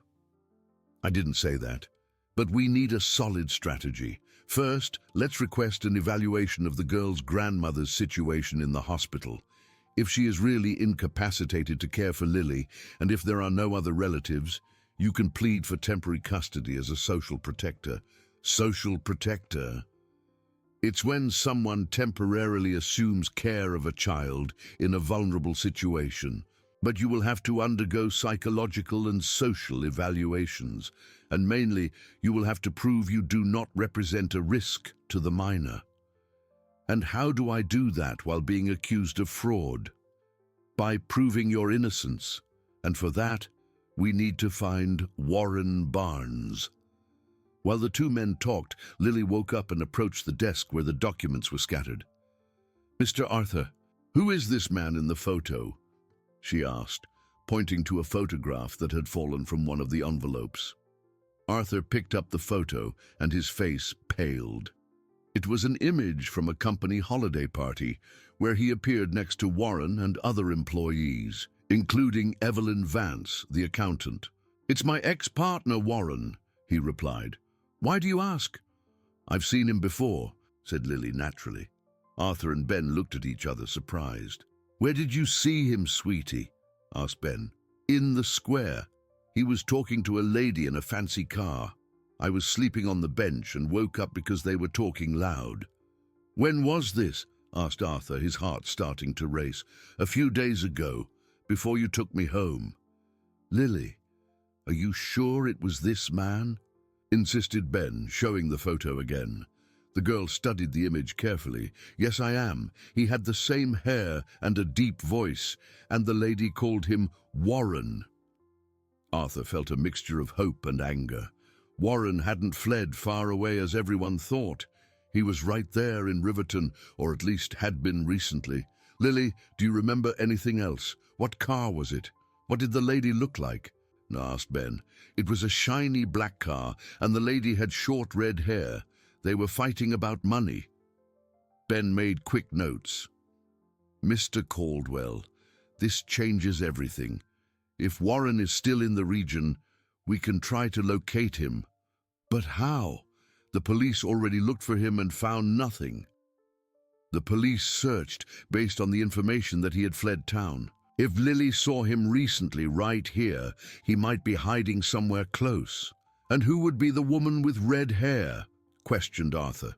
I didn't say that, but we need a solid strategy. First, let's request an evaluation of the girl's grandmother's situation in the hospital. If she is really incapacitated to care for Lily, and if there are no other relatives, you can plead for temporary custody as a social protector. Social protector? It's when someone temporarily assumes care of a child in a vulnerable situation, but you will have to undergo psychological and social evaluations, and mainly you will have to prove you do not represent a risk to the minor. And how do I do that while being accused of fraud? By proving your innocence, and for that, we need to find Warren Barnes. While the 2 men talked, Lily woke up and approached the desk where the documents were scattered. Mr. Arthur, who is this man in the photo? She asked, pointing to a photograph that had fallen from one of the envelopes. Arthur picked up the photo and his face paled. It was an image from a company holiday party where he appeared next to Warren and other employees, including Evelyn Vance, the accountant. It's my ex-partner, Warren, he replied. Why do you ask? I've seen him before, said Lily naturally. Arthur and Ben looked at each other, surprised. Where did you see him, sweetie? Asked Ben. In the square. He was talking to a lady in a fancy car. I was sleeping on the bench and woke up because they were talking loud. When was this? Asked Arthur, his heart starting to race. A few days ago, before you took me home. Lily, are you sure it was this man? Insisted Ben, showing the photo again. The girl studied the image carefully. Yes, I am. He had the same hair and a deep voice, and the lady called him Warren. Arthur felt a mixture of hope and anger. Warren hadn't fled far away as everyone thought. He was right there in Riverton, or at least had been recently. Lily, do you remember anything else? What car was it? What did the lady look like? Asked Ben. It was a shiny black car, and the lady had short red hair. They were fighting about money. Ben made quick notes. Mr. Caldwell, this changes everything. If Warren is still in the region, we can try to locate him. But how? The police already looked for him and found nothing. The police searched based on the information that he had fled town. If Lily saw him recently right here, he might be hiding somewhere close. And who would be the woman with red hair? Questioned Arthur.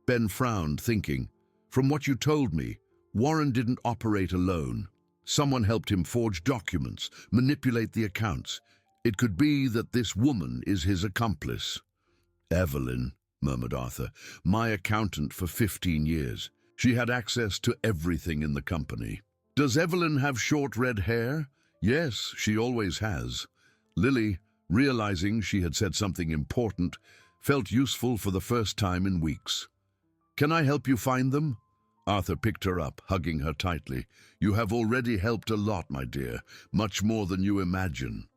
Ben frowned, thinking, from what you told me, Warren didn't operate alone. Someone helped him forge documents, manipulate the accounts. It could be that this woman is his accomplice. Evelyn, murmured Arthur, my accountant for 15 years. She had access to everything in the company. Does Evelyn have short red hair? Yes, she always has. Lily, realizing she had said something important, felt useful for the first time in weeks. Can I help you find them? Arthur picked her up, hugging her tightly. You have already helped a lot, my dear, much more than you imagine.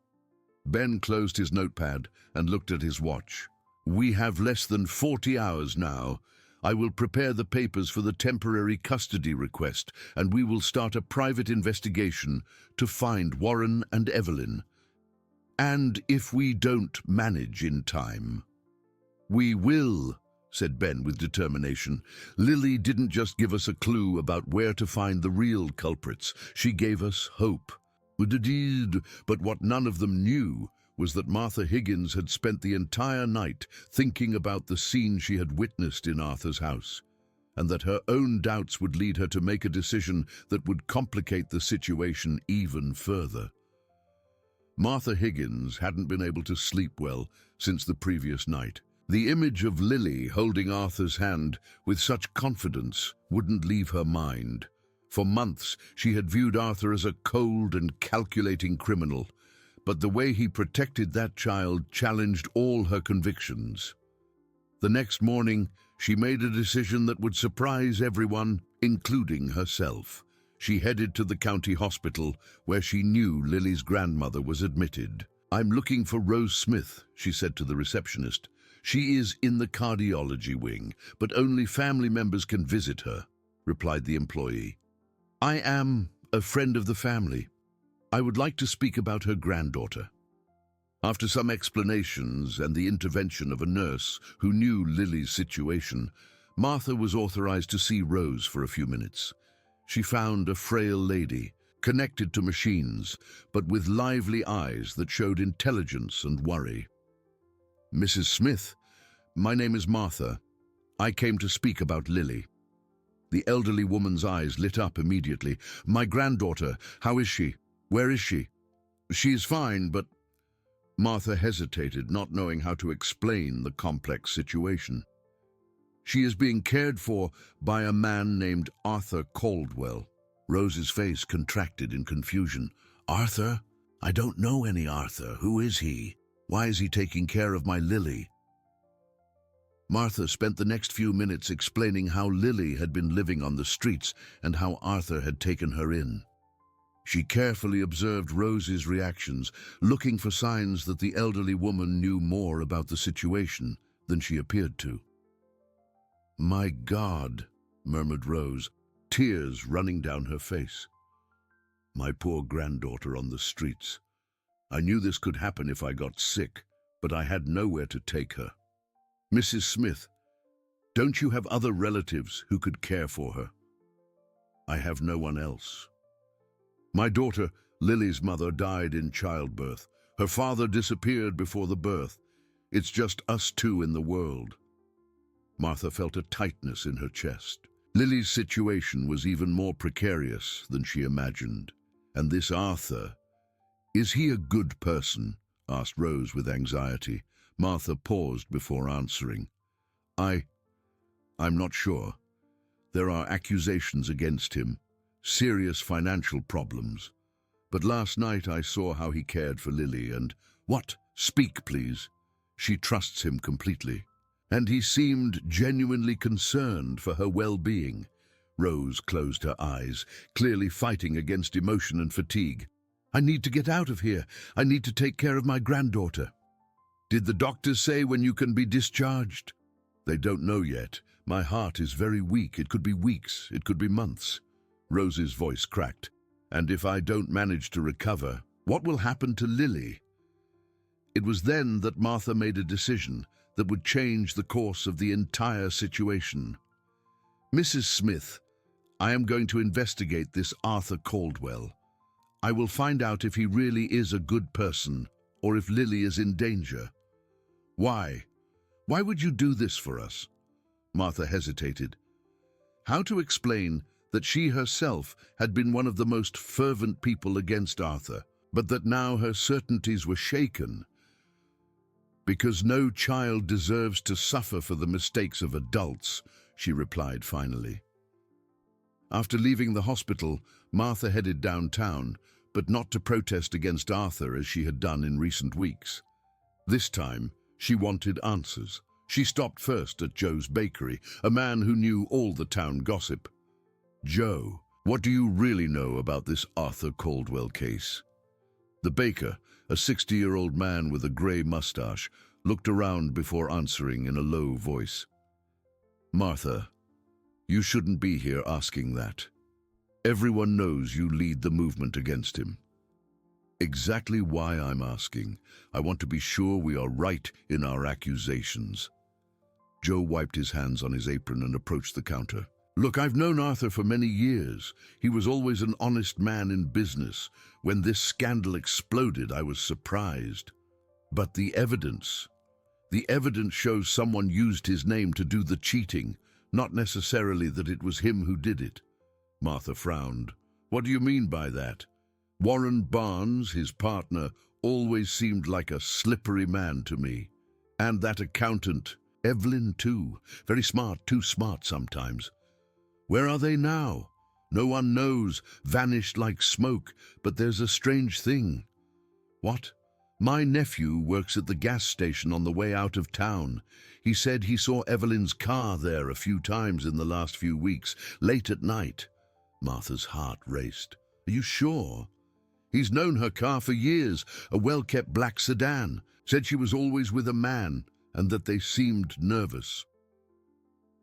Ben closed his notepad and looked at his watch. We have less than 40 hours now. I will prepare the papers for the temporary custody request, and we will start a private investigation to find Warren and Evelyn. And if we don't manage in time, we will, said Ben with determination. Lily didn't just give us a clue about where to find the real culprits. She gave us hope. But what none of them knew was that Martha Higgins had spent the entire night thinking about the scene she had witnessed in Arthur's house, and that her own doubts would lead her to make a decision that would complicate the situation even further. Martha Higgins hadn't been able to sleep well since the previous night. The image of Lily holding Arthur's hand with such confidence wouldn't leave her mind. For months, she had viewed Arthur as a cold and calculating criminal, but the way he protected that child challenged all her convictions. The next morning, she made a decision that would surprise everyone, including herself. She headed to the county hospital, where she knew Lily's grandmother was admitted. I'm looking for Rose Smith, she said to the receptionist. She is in the cardiology wing, but only family members can visit her, replied the employee. I am a friend of the family. I would like to speak about her granddaughter. After some explanations and the intervention of a nurse who knew Lily's situation, Martha was authorized to see Rose for a few minutes. She found a frail lady, connected to machines, but with lively eyes that showed intelligence and worry. Mrs. Smith, my name is Martha. I came to speak about Lily. The elderly woman's eyes lit up immediately. My granddaughter, how is she? Where is she? She is fine, but... Martha hesitated, not knowing how to explain the complex situation. She is being cared for by a man named Arthur Caldwell. Rose's face contracted in confusion. Arthur? I don't know any Arthur. Who is he? Why is he taking care of my Lily? Martha spent the next few minutes explaining how Lily had been living on the streets and how Arthur had taken her in. She carefully observed Rose's reactions, looking for signs that the elderly woman knew more about the situation than she appeared to. My God, murmured Rose, tears running down her face. My poor granddaughter on the streets. I knew this could happen if I got sick, but I had nowhere to take her. Mrs. Smith, don't you have other relatives who could care for her? I have no one else. My daughter, Lily's mother, died in childbirth. Her father disappeared before the birth. It's just us two in the world. Martha felt a tightness in her chest. Lily's situation was even more precarious than she imagined. And this Arthur, is he a good person? Asked Rose with anxiety. Martha paused before answering. I I'm not sure. There are accusations against him, serious financial problems. But last night I saw how he cared for Lily and— What? Speak, please. She trusts him completely. And he seemed genuinely concerned for her well-being. Rose closed her eyes, clearly fighting against emotion and fatigue. I need to get out of here. I need to take care of my granddaughter. Did the doctors say when you can be discharged? They don't know yet. My heart is very weak. It could be weeks. It could be months. Rose's voice cracked. And if I don't manage to recover, what will happen to Lily? It was then that Martha made a decision that would change the course of the entire situation. Mrs. Smith, I am going to investigate this Arthur Caldwell. I will find out if he really is a good person or if Lily is in danger. Why? Why would you do this for us? Martha hesitated. How to explain that she herself had been one of the most fervent people against Arthur, but that now her certainties were shaken? Because no child deserves to suffer for the mistakes of adults, she replied finally. After leaving the hospital, Martha headed downtown, but not to protest against Arthur as she had done in recent weeks. This time, she wanted answers. She stopped first at Joe's bakery, a man who knew all the town gossip. Joe, what do you really know about this Arthur Caldwell case? The baker, a 60-year-old man with a grey mustache, looked around before answering in a low voice. Martha, you shouldn't be here asking that. Everyone knows you lead the movement against him. Exactly why I'm asking. I want to be sure we are right in our accusations. Joe wiped his hands on his apron and approached the counter. Look, I've known Arthur for many years. He was always an honest man in business. When this scandal exploded, I was surprised. But the evidence shows someone used his name to do the cheating, not necessarily that it was him who did it. Martha frowned. What do you mean by that? Warren Barnes, his partner, always seemed like a slippery man to me. And that accountant, Evelyn too. Very smart, too smart sometimes. Where are they now? No one knows, vanished like smoke, but there's a strange thing. What? My nephew works at the gas station on the way out of town. He said he saw Evelyn's car there a few times in the last few weeks, late at night. Martha's heart raced. Are you sure? He's known her car for years, a well-kept black sedan. Said she was always with a man and that they seemed nervous.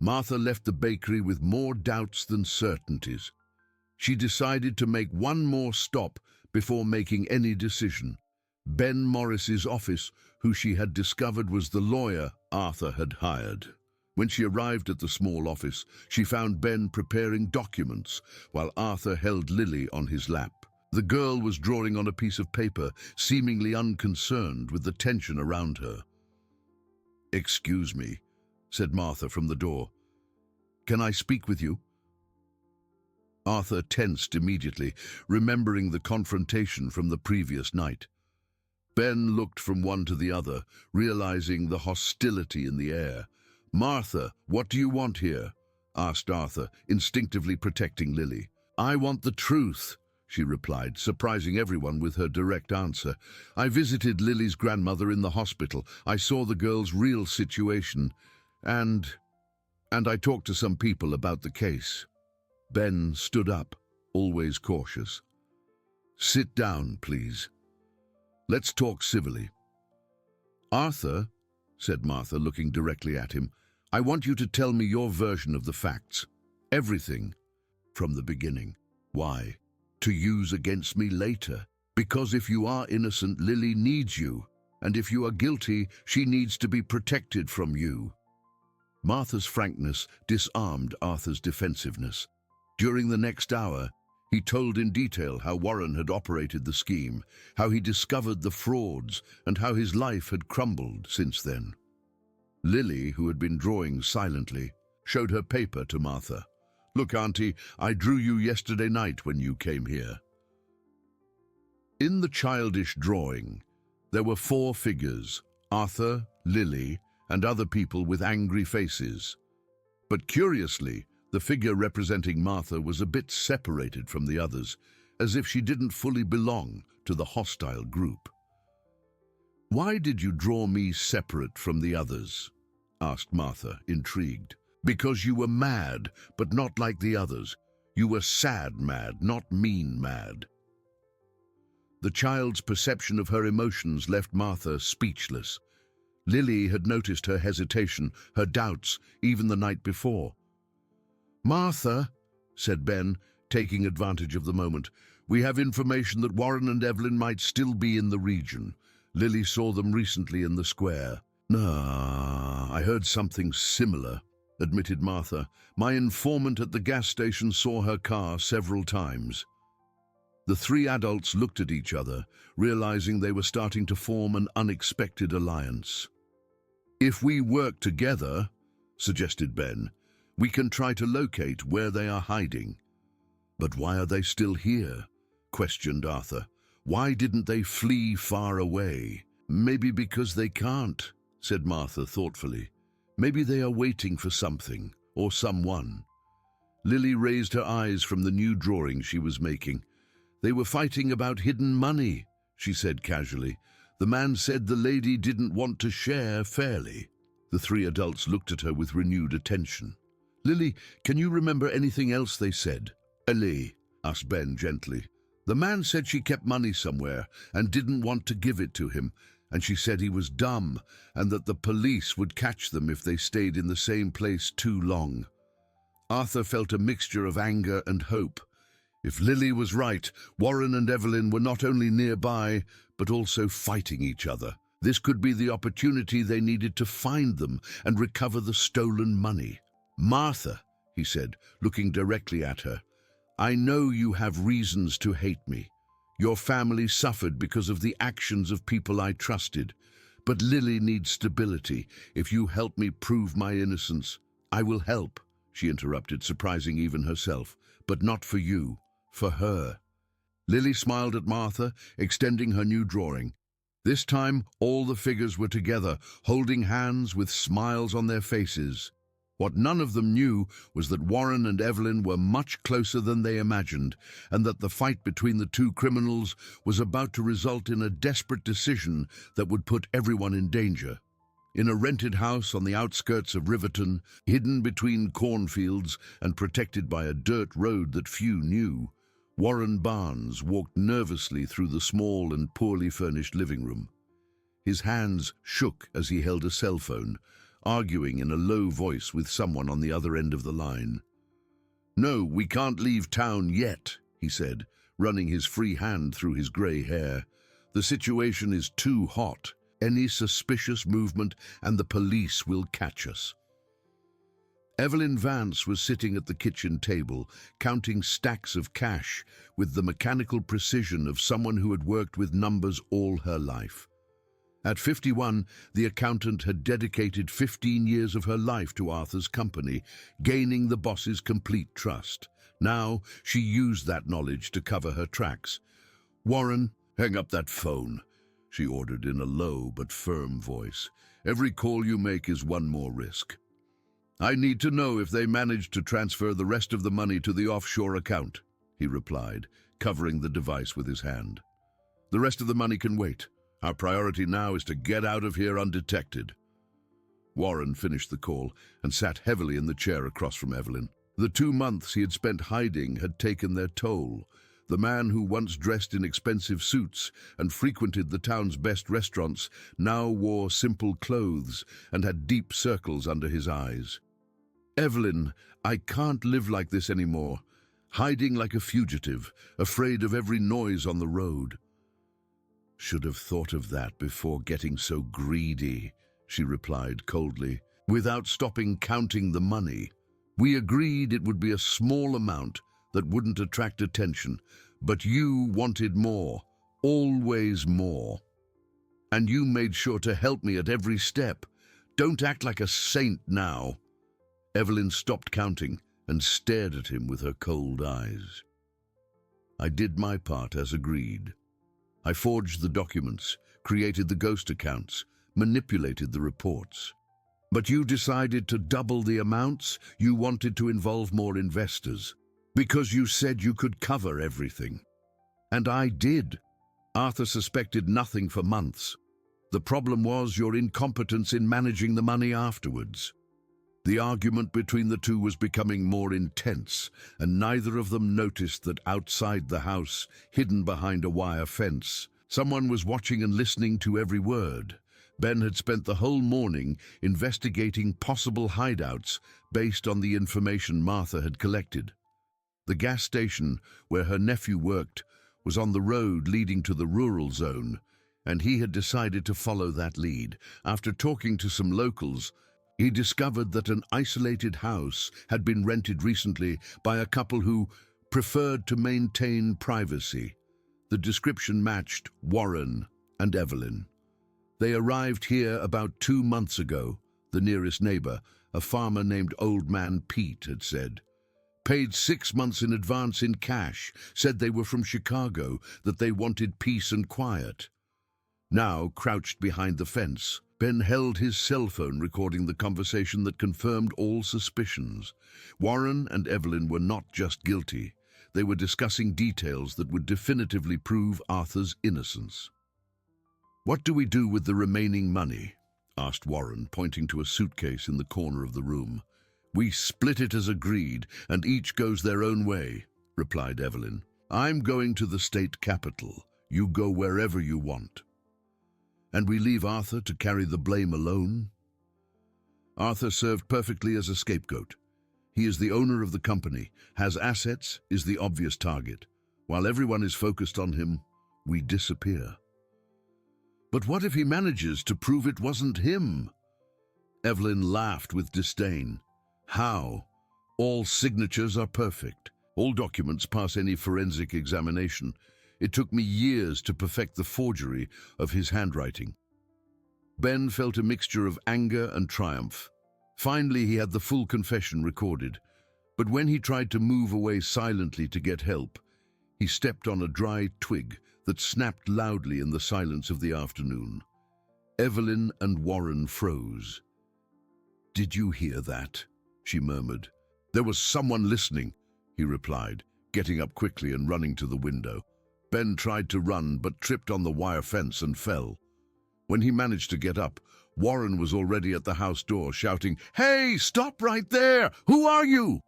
Martha left the bakery with more doubts than certainties. She decided to make one more stop before making any decision. Ben Morris's office, who she had discovered was the lawyer Arthur had hired. When she arrived at the small office, she found Ben preparing documents while Arthur held Lily on his lap. The girl was drawing on a piece of paper, seemingly unconcerned with the tension around her. "Excuse me," said Martha from the door. "Can I speak with you?" Arthur tensed immediately, remembering the confrontation from the previous night. Ben looked from one to the other, realizing the hostility in the air. "Martha, what do you want here?" asked Arthur, instinctively protecting Lily. "I want the truth," she replied, surprising everyone with her direct answer. "I visited Lily's grandmother in the hospital. I saw the girl's real situation, and I talked to some people about the case." Ben stood up, always cautious. "Sit down, please. Let's talk civilly." "Arthur," said Martha, looking directly at him, "I want you to tell me your version of the facts. Everything. From the beginning. Why? To use against me later. Because if you are innocent, Lily needs you. And if you are guilty, she needs to be protected from you." Martha's frankness disarmed Arthur's defensiveness. During the next hour, he told in detail how Warren had operated the scheme, how he discovered the frauds, and how his life had crumbled since then. Lily, who had been drawing silently, showed her paper to Martha. "Look, Auntie, I drew you yesterday night when you came here." In the childish drawing, there were 4 figures: Arthur, Lily, and other people with angry faces. But curiously, the figure representing Martha was a bit separated from the others, as if she didn't fully belong to the hostile group. "Why did you draw me separate from the others?" asked Martha, intrigued. "Because you were mad, but not like the others. You were sad mad, not mean mad." The child's perception of her emotions left Martha speechless. Lily had noticed her hesitation, her doubts, even the night before. "Martha," said Ben, taking advantage of the moment, "we have information that Warren and Evelyn might still be in the region. Lily saw them recently in the square." "I heard something similar," admitted Martha. "My informant at the gas station saw her car several times." The three adults looked at each other, realizing they were starting to form an unexpected alliance. "If we work together," suggested Ben, "we can try to locate where they are hiding." "But why are they still here?" questioned Arthur. "Why didn't they flee far away?" "Maybe because they can't," said Martha thoughtfully. "Maybe they are waiting for something or someone." Lily raised her eyes from the new drawing she was making. "They were fighting about hidden money," she said casually. "The man said the lady didn't want to share fairly." The three adults looked at her with renewed attention. "Lily, can you remember anything else they said?" "Ellie," asked Ben gently. "The man said she kept money somewhere and didn't want to give it to him, and she said he was dumb and that the police would catch them if they stayed in the same place too long." Arthur felt a mixture of anger and hope. If Lily was right, Warren and Evelyn were not only nearby, but also fighting each other. This could be the opportunity they needed to find them and recover the stolen money. "Martha," he said, looking directly at her, "I know you have reasons to hate me. Your family suffered because of the actions of people I trusted. But Lily needs stability. If you help me prove my innocence—" "I will help," she interrupted, surprising even herself. "But not for you. For her." Lily smiled at Martha, extending her new drawing. This time, all the figures were together, holding hands with smiles on their faces. What none of them knew was that Warren and Evelyn were much closer than they imagined, and that the fight between the two criminals was about to result in a desperate decision that would put everyone in danger. In a rented house on the outskirts of Riverton, hidden between cornfields and protected by a dirt road that few knew, Warren Barnes walked nervously through the small and poorly furnished living room. His hands shook as he held a cell phone, arguing in a low voice with someone on the other end of the line. "No, we can't leave town yet," he said, running his free hand through his grey hair. "The situation is too hot. Any suspicious movement and the police will catch us." Evelyn Vance was sitting at the kitchen table, counting stacks of cash with the mechanical precision of someone who had worked with numbers all her life. At 51, the accountant had dedicated 15 years of her life to Arthur's company, gaining the boss's complete trust. Now, she used that knowledge to cover her tracks. "Warren, hang up that phone," she ordered in a low but firm voice. "Every call you make is one more risk. I need to know if they managed to transfer the rest of the money to the offshore account," he replied, covering the device with his hand. "The rest of the money can wait. Our priority now is to get out of here undetected." Warren finished the call and sat heavily in the chair across from Evelyn. The 2 months he had spent hiding had taken their toll. The man who once dressed in expensive suits and frequented the town's best restaurants now wore simple clothes and had deep circles under his eyes. "Evelyn, I can't live like this anymore. Hiding like a fugitive, afraid of every noise on the road." "Should have thought of that before getting so greedy," she replied coldly, without stopping counting the money. "We agreed it would be a small amount that wouldn't attract attention, but you wanted more, always more. And you made sure to help me at every step. Don't act like a saint now." Evelyn stopped counting and stared at him with her cold eyes. "I did my part as agreed. I forged the documents, created the ghost accounts, manipulated the reports. But you decided to double the amounts. You wanted to involve more investors because you said you could cover everything. And I did. Arthur suspected nothing for months. The problem was your incompetence in managing the money afterwards. The argument between the two was becoming more intense, and neither of them noticed that outside the house, hidden behind a wire fence, someone was watching and listening to every word. Ben had spent the whole morning investigating possible hideouts based on the information Martha had collected. The gas station where her nephew worked was on the road leading to the rural zone, and he had decided to follow that lead. After talking to some locals, he discovered that an isolated house had been rented recently by a couple who preferred to maintain privacy. The description matched Warren and Evelyn. They arrived here about 2 months ago, the nearest neighbor, a farmer named Old Man Pete, had said. Paid 6 months in advance in cash, said they were from Chicago, that they wanted peace and quiet. Now, crouched behind the fence, Ben held his cell phone recording the conversation that confirmed all suspicions. Warren and Evelyn were not just guilty. They were discussing details that would definitively prove Arthur's innocence. "What do we do with the remaining money?" asked Warren, pointing to a suitcase in the corner of the room. "We split it as agreed, and each goes their own way," replied Evelyn. "I'm going to the state capital. You go wherever you want." "And we leave Arthur to carry the blame alone?" "Arthur served perfectly as a scapegoat. He is the owner of the company, has assets, is the obvious target. While everyone is focused on him, we disappear." "But what if he manages to prove it wasn't him?" Evelyn laughed with disdain. "How? All signatures are perfect. All documents pass any forensic examination. It took me years to perfect the forgery of his handwriting." Ben felt a mixture of anger and triumph. Finally, he had the full confession recorded. But when he tried to move away silently to get help, he stepped on a dry twig that snapped loudly in the silence of the afternoon. Evelyn and Warren froze. "Did you hear that?" she murmured. "There was someone listening," he replied, getting up quickly and running to the window. Ben tried to run but tripped on the wire fence and fell. When he managed to get up, Warren was already at the house door shouting, "Hey, stop right there! Who are you?"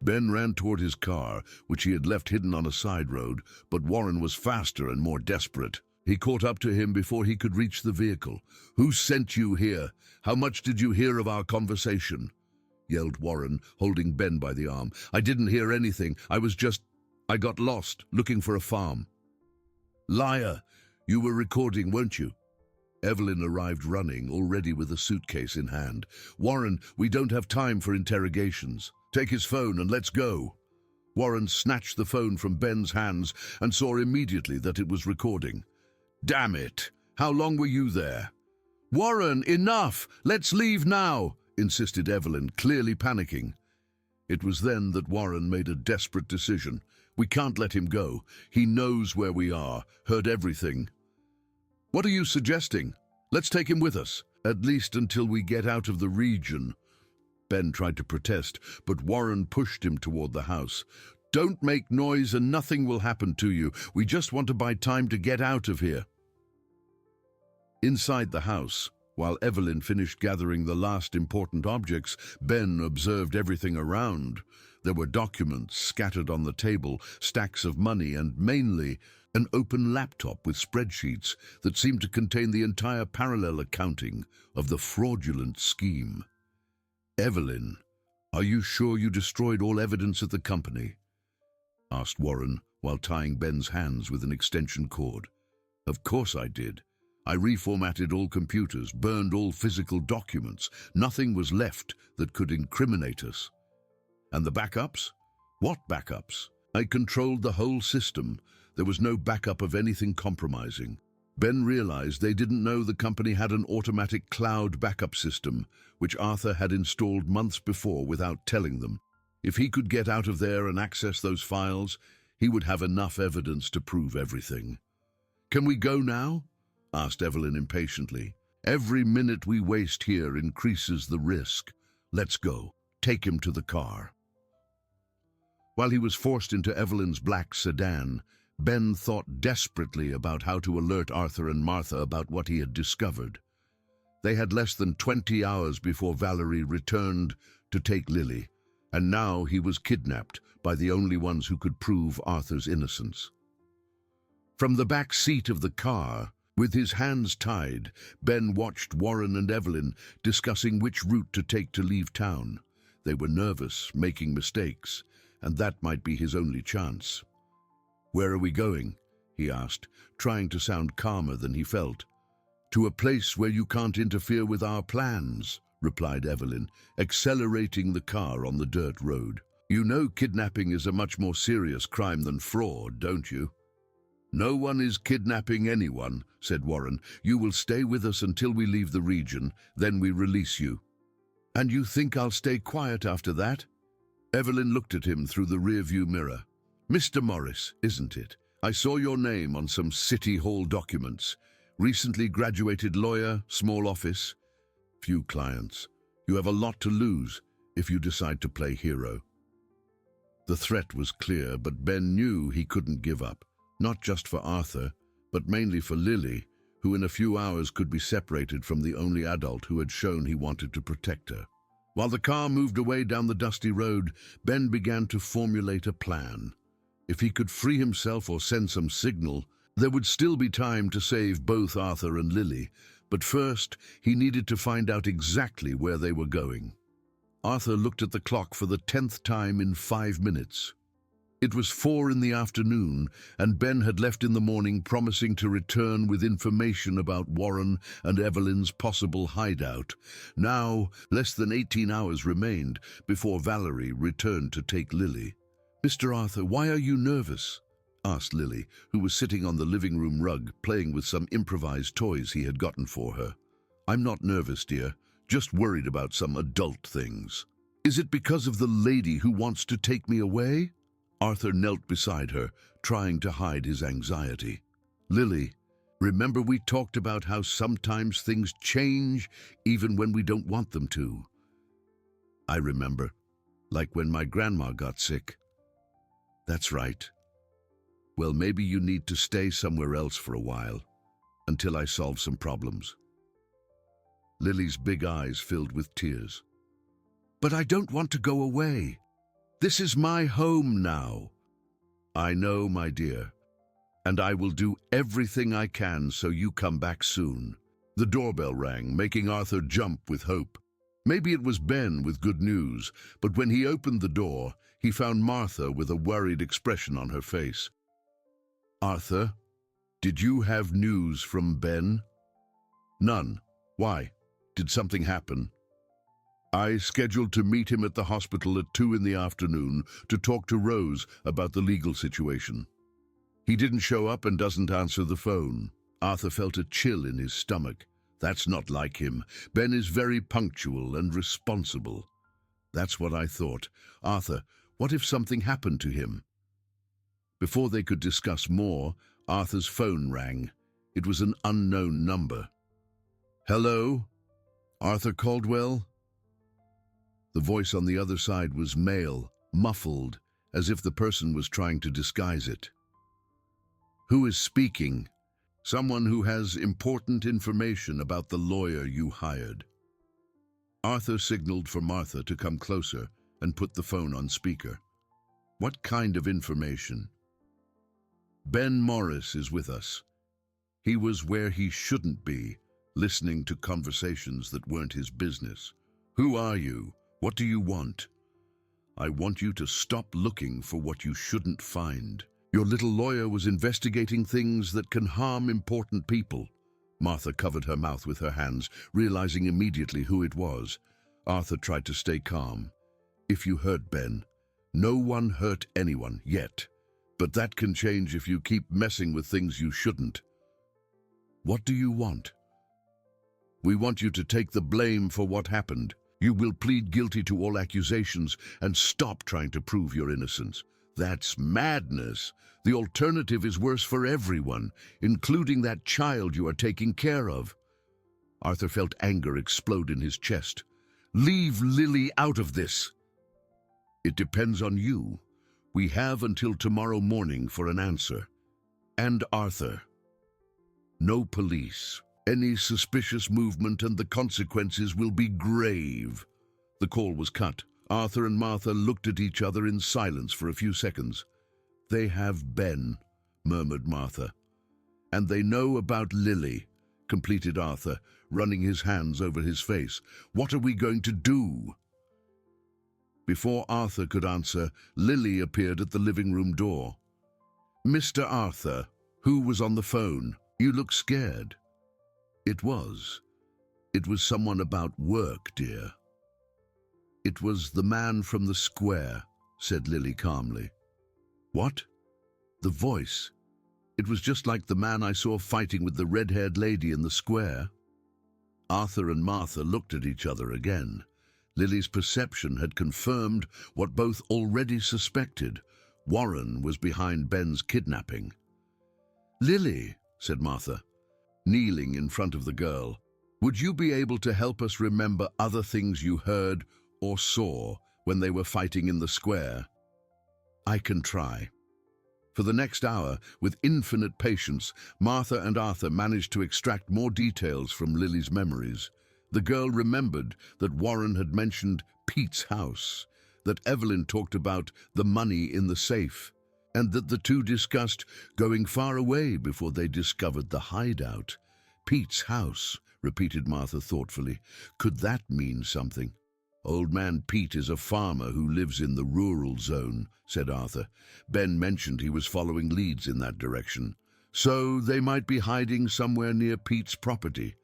Ben ran toward his car, which he had left hidden on a side road, but Warren was faster and more desperate. He caught up to him before he could reach the vehicle. "Who sent you here? How much did you hear of our conversation?" yelled Warren, holding Ben by the arm. "I didn't hear anything. I got lost, looking for a farm." "Liar! You were recording, weren't you?" Evelyn arrived running, already with a suitcase in hand. "Warren, we don't have time for interrogations. Take his phone and let's go." Warren snatched the phone from Ben's hands and saw immediately that it was recording. "Damn it! How long were you there?" "Warren, enough! Let's leave now!" insisted Evelyn, clearly panicking. It was then that Warren made a desperate decision. "We can't let him go. He knows where we are, heard everything." "What are you suggesting? Let's take him with us, at least until we get out of the region." Ben tried to protest, but Warren pushed him toward the house. "Don't make noise and nothing will happen to you. We just want to buy time to get out of here." Inside the house, while Evelyn finished gathering the last important objects, Ben observed everything around. There were documents scattered on the table, stacks of money, and mainly an open laptop with spreadsheets that seemed to contain the entire parallel accounting of the fraudulent scheme. "Evelyn, are you sure you destroyed all evidence at the company?" asked Warren, while tying Ben's hands with an extension cord. "Of course I did. I reformatted all computers, burned all physical documents. Nothing was left that could incriminate us." "And the backups?" "What backups? I controlled the whole system. There was no backup of anything compromising." Ben realized they didn't know the company had an automatic cloud backup system, which Arthur had installed months before without telling them. If he could get out of there and access those files, he would have enough evidence to prove everything. "Can we go now?" asked Evelyn impatiently. Every minute we waste here increases the risk. Let's go. Take him to the car." While he was forced into Evelyn's black sedan, Ben thought desperately about how to alert Arthur and Martha about what he had discovered. They had less than 20 hours before Valerie returned to take Lily, and now he was kidnapped by the only ones who could prove Arthur's innocence. From the back seat of the car, with his hands tied, Ben watched Warren and Evelyn discussing which route to take to leave town. They were nervous, making mistakes, and that might be his only chance. "Where are we going?" he asked, trying to sound calmer than he felt. "To a place where you can't interfere with our plans," replied Evelyn, accelerating the car on the dirt road. "You know kidnapping is a much more serious crime than fraud, don't you?" "No one is kidnapping anyone," said Warren. "You will stay with us until we leave the region, then we release you." "And you think I'll stay quiet after that?" Evelyn looked at him through the rearview mirror. "Mr. Morris, isn't it? I saw your name on some City Hall documents. Recently graduated lawyer, small office, few clients. You have a lot to lose if you decide to play hero." The threat was clear, but Ben knew he couldn't give up, not just for Arthur, but mainly for Lily, who in a few hours could be separated from the only adult who had shown he wanted to protect her. While the car moved away down the dusty road, Ben began to formulate a plan. If he could free himself or send some signal, there would still be time to save both Arthur and Lily, but first he needed to find out exactly where they were going. Arthur looked at the clock for the 10th time in 5 minutes. It was 4 in the afternoon, and Ben had left in the morning promising to return with information about Warren and Evelyn's possible hideout. Now, less than 18 hours remained before Valerie returned to take Lily. "Mr. Arthur, why are you nervous?" asked Lily, who was sitting on the living room rug, playing with some improvised toys he had gotten for her. "I'm not nervous, dear, just worried about some adult things." "Is it because of the lady who wants to take me away?" Arthur knelt beside her, trying to hide his anxiety. "Lily, remember we talked about how sometimes things change even when we don't want them to?" "I remember, like when my grandma got sick." "That's right. Well, maybe you need to stay somewhere else for a while, until I solve some problems." Lily's big eyes filled with tears. "But I don't want to go away. This is my home now." "I know, my dear, and I will do everything I can so you come back soon." The doorbell rang, making Arthur jump with hope. Maybe it was Ben with good news, but when he opened the door, he found Martha with a worried expression on her face. "Arthur, did you have news from Ben?" "None. Why? Did something happen?" "I scheduled to meet him at the hospital at 2 in the afternoon to talk to Rose about the legal situation. He didn't show up and doesn't answer the phone." Arthur felt a chill in his stomach. That's not like him. Ben is very punctual and responsible. "That's what I thought. Arthur, what if something happened to him?" Before they could discuss more, Arthur's phone rang. It was an unknown number. "Hello? Arthur Caldwell?" The voice on the other side was male, muffled, as if the person was trying to disguise it. "Who is speaking?" "Someone who has important information about the lawyer you hired." Arthur signaled for Martha to come closer and put the phone on speaker. "What kind of information?" "Ben Morris is with us. He was where he shouldn't be, listening to conversations that weren't his business." "Who are you? What do you want?" "I want you to stop looking for what you shouldn't find. Your little lawyer was investigating things that can harm important people." Martha covered her mouth with her hands, realizing immediately who it was. Arthur tried to stay calm. "If you hurt Ben, no one hurt anyone yet. But that can change if you keep messing with things you shouldn't." "What do you want?" "We want you to take the blame for what happened. You will plead guilty to all accusations and stop trying to prove your innocence." "That's madness. The alternative is worse for everyone, including that child you are taking care of." Arthur felt anger explode in his chest. "Leave Lily out of this." "It depends on you. We have until tomorrow morning for an answer. And Arthur. No police. Any suspicious movement and the consequences will be grave." The call was cut. Arthur and Martha looked at each other in silence for a few seconds. "They have Ben," murmured Martha. "And they know about Lily," completed Arthur, running his hands over his face. "What are we going to do?" Before Arthur could answer, Lily appeared at the living room door. "Mr. Arthur, who was on the phone? You look scared." It was someone about work, dear." "It was the man from the square," said Lily calmly. "What?" "The voice. It was just like the man I saw fighting with the red-haired lady in the square." Arthur and Martha looked at each other again. Lily's perception had confirmed what both already suspected. Warren was behind Ben's kidnapping. "Lily," said Martha, kneeling in front of the girl, "would you be able to help us remember other things you heard or saw when they were fighting in the square?" "I can try." For the next hour, with infinite patience, Martha and Arthur managed to extract more details from Lily's memories. The girl remembered that Warren had mentioned Pete's house, that Evelyn talked about the money in the safe, and that the two discussed going far away before they discovered the hideout. "Pete's house," repeated Martha thoughtfully. "Could that mean something?" "Old man Pete is a farmer who lives in the rural zone," said Arthur. "Ben mentioned he was following leads in that direction. So they might be hiding somewhere near Pete's property.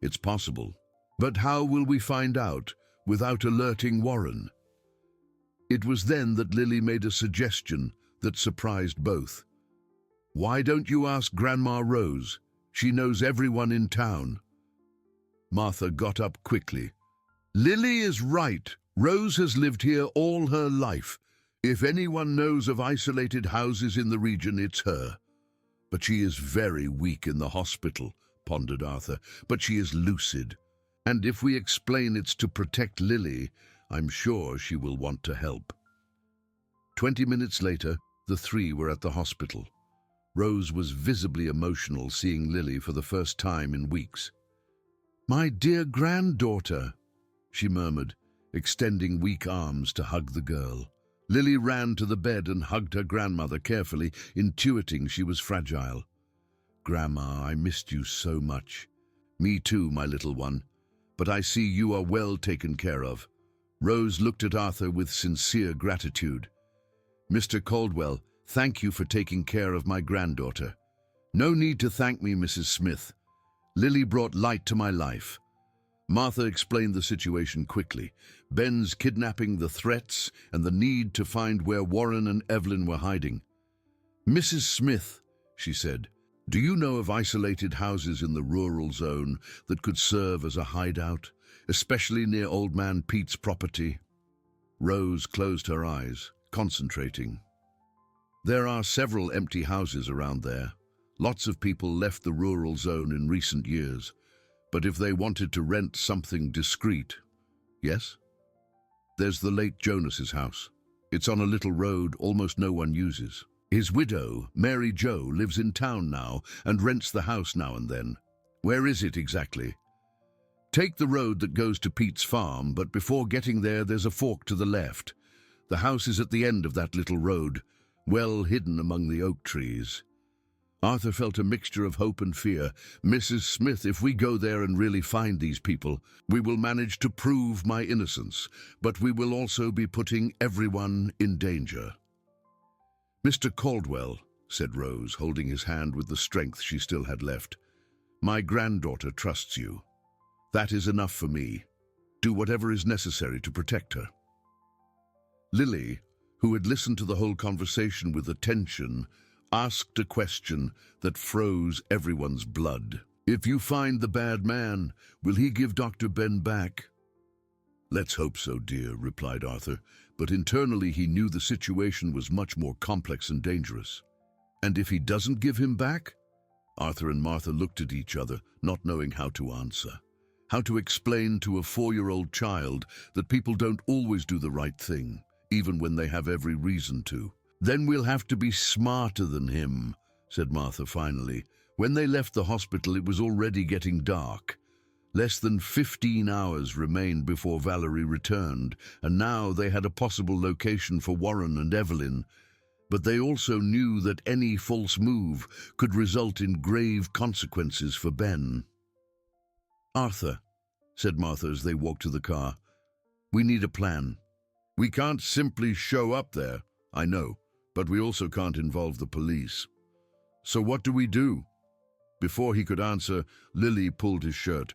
It's possible. But how will we find out without alerting Warren?" It was then that Lily made a suggestion that surprised both. "Why don't you ask Grandma Rose? She knows everyone in town." Martha got up quickly. "Lily is right. Rose has lived here all her life. If anyone knows of isolated houses in the region, it's her. But she is very weak in the hospital," pondered Arthur. "But she is lucid. And if we explain it's to protect Lily, I'm sure she will want to help." 20 minutes later, the three were at the hospital. Rose was visibly emotional seeing Lily for the first time in weeks. "My dear granddaughter," she murmured, extending weak arms to hug the girl. Lily ran to the bed and hugged her grandmother carefully, intuiting she was fragile. "Grandma, I missed you so much." "Me too, my little one. But I see you are well taken care of." Rose looked at Arthur with sincere gratitude. "Mr. Caldwell, thank you for taking care of my granddaughter." "No need to thank me, Mrs. Smith. Lily brought light to my life." Martha explained the situation quickly. Ben's kidnapping, the threats, and the need to find where Warren and Evelyn were hiding. "Mrs. Smith," she said, "do you know of isolated houses in the rural zone that could serve as a hideout, especially near Old Man Pete's property?" Rose closed her eyes, concentrating. "There are several empty houses around there. Lots of people left the rural zone in recent years. But if they wanted to rent something discreet..." "Yes?" "There's the late Jonas's house. It's on a little road almost no one uses. His widow, Mary Jo, lives in town now and rents the house now and then." "Where is it exactly?" "Take the road that goes to Pete's farm, but before getting there there's a fork to the left. The house is at the end of that little road, well hidden among the oak trees." Arthur felt a mixture of hope and fear. "Mrs. Smith, if we go there and really find these people, we will manage to prove my innocence, but we will also be putting everyone in danger." "Mr. Caldwell," said Rose, holding his hand with the strength she still had left, "my granddaughter trusts you. That is enough for me. Do whatever is necessary to protect her." Lily, who had listened to the whole conversation with attention, asked a question that froze everyone's blood. "If you find the bad man, will he give Dr. Ben back?" "Let's hope so, dear," replied Arthur, but internally he knew the situation was much more complex and dangerous. "And if he doesn't give him back?" Arthur and Martha looked at each other, not knowing how to answer. How to explain to a 4-year-old child that people don't always do the right thing, even when they have every reason to. "Then we'll have to be smarter than him," said Martha finally. When they left the hospital, it was already getting dark. Less than 15 hours remained before Valerie returned, and now they had a possible location for Warren and Evelyn. But they also knew that any false move could result in grave consequences for Ben. "Arthur," said Martha as they walked to the car, "we need a plan. We can't simply show up there, I know, but we also can't involve the police. So what do we do?" Before he could answer, Lily pulled his shirt.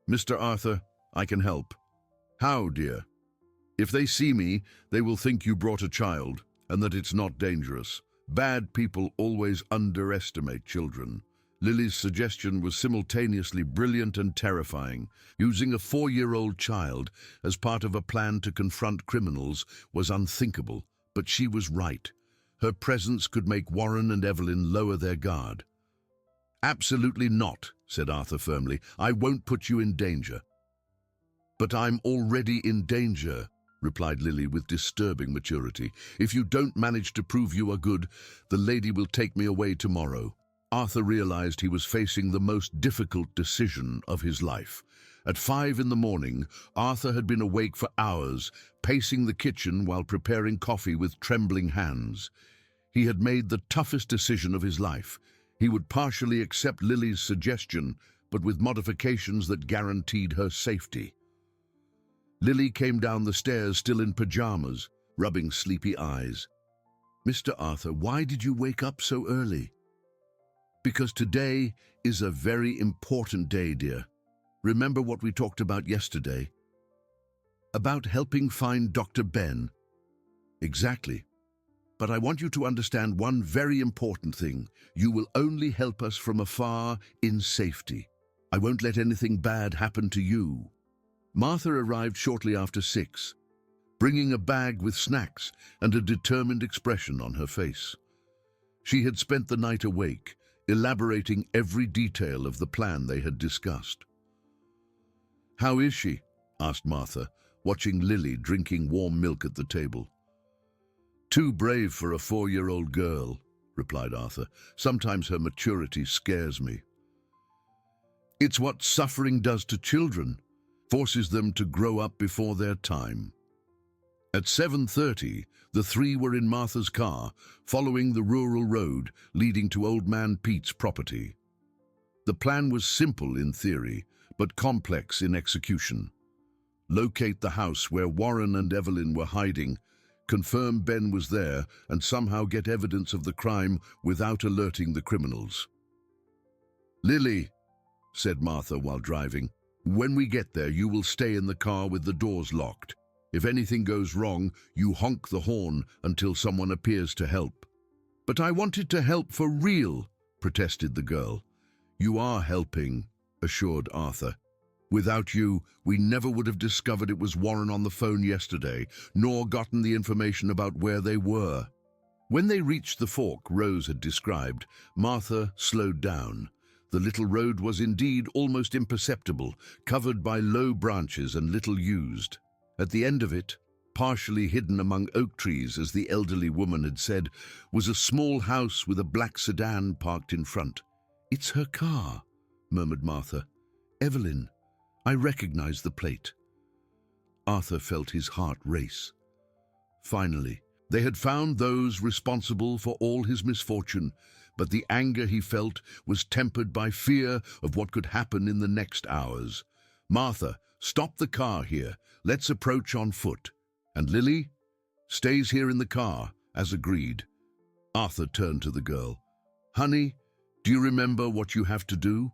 "Mr. Arthur, I can help." "How, dear?" "If they see me, they will think you brought a child, and that it's not dangerous. Bad people always underestimate children." Lily's suggestion was simultaneously brilliant and terrifying. Using a 4-year-old child as part of a plan to confront criminals was unthinkable, but she was right. Her presence could make Warren and Evelyn lower their guard. "Absolutely not," said Arthur firmly. "I won't put you in danger." "But I'm already in danger," replied Lily with disturbing maturity. "If you don't manage to prove you are good, the lady will take me away tomorrow." Arthur realized he was facing the most difficult decision of his life. At 5 in the morning, Arthur had been awake for hours, pacing the kitchen while preparing coffee with trembling hands. He had made the toughest decision of his life. He would partially accept Lily's suggestion, but with modifications that guaranteed her safety. Lily came down the stairs still in pajamas, rubbing sleepy eyes. "Mr. Arthur, why did you wake up so early?" "Because today is a very important day, dear. Remember what we talked about yesterday? About helping find Dr. Ben." "Exactly. But I want you to understand one very important thing. You will only help us from afar in safety. I won't let anything bad happen to you." Martha arrived shortly after 6, bringing a bag with snacks and a determined expression on her face. She had spent the night awake, elaborating every detail of the plan they had discussed. "How is she?" asked Martha, watching Lily drinking warm milk at the table. "Too brave for a 4-year-old girl," replied Arthur. "Sometimes her maturity scares me." "It's what suffering does to children, forces them to grow up before their time." At 7:30, the three were in Martha's car, following the rural road leading to Old Man Pete's property. The plan was simple in theory, but complex in execution. Locate the house where Warren and Evelyn were hiding, confirm Ben was there, and somehow get evidence of the crime without alerting the criminals. "Lily," said Martha while driving, "when we get there, you will stay in the car with the doors locked. If anything goes wrong, you honk the horn until someone appears to help." "But I wanted to help for real," protested the girl. "You are helping," assured Arthur. "Without you, we never would have discovered it was Warren on the phone yesterday, nor gotten the information about where they were." When they reached the fork Rose had described, Martha slowed down. The little road was indeed almost imperceptible, covered by low branches and little used. At the end of it, partially hidden among oak trees, as the elderly woman had said, was a small house with a black sedan parked in front. "It's her car," murmured Martha. "Evelyn, I recognize the plate." Arthur felt his heart race. Finally, they had found those responsible for all his misfortune, but the anger he felt was tempered by fear of what could happen in the next hours. "Martha, stop the car here. Let's approach on foot. And Lily stays here in the car, as agreed." Arthur turned to the girl. "Honey, do you remember what you have to do?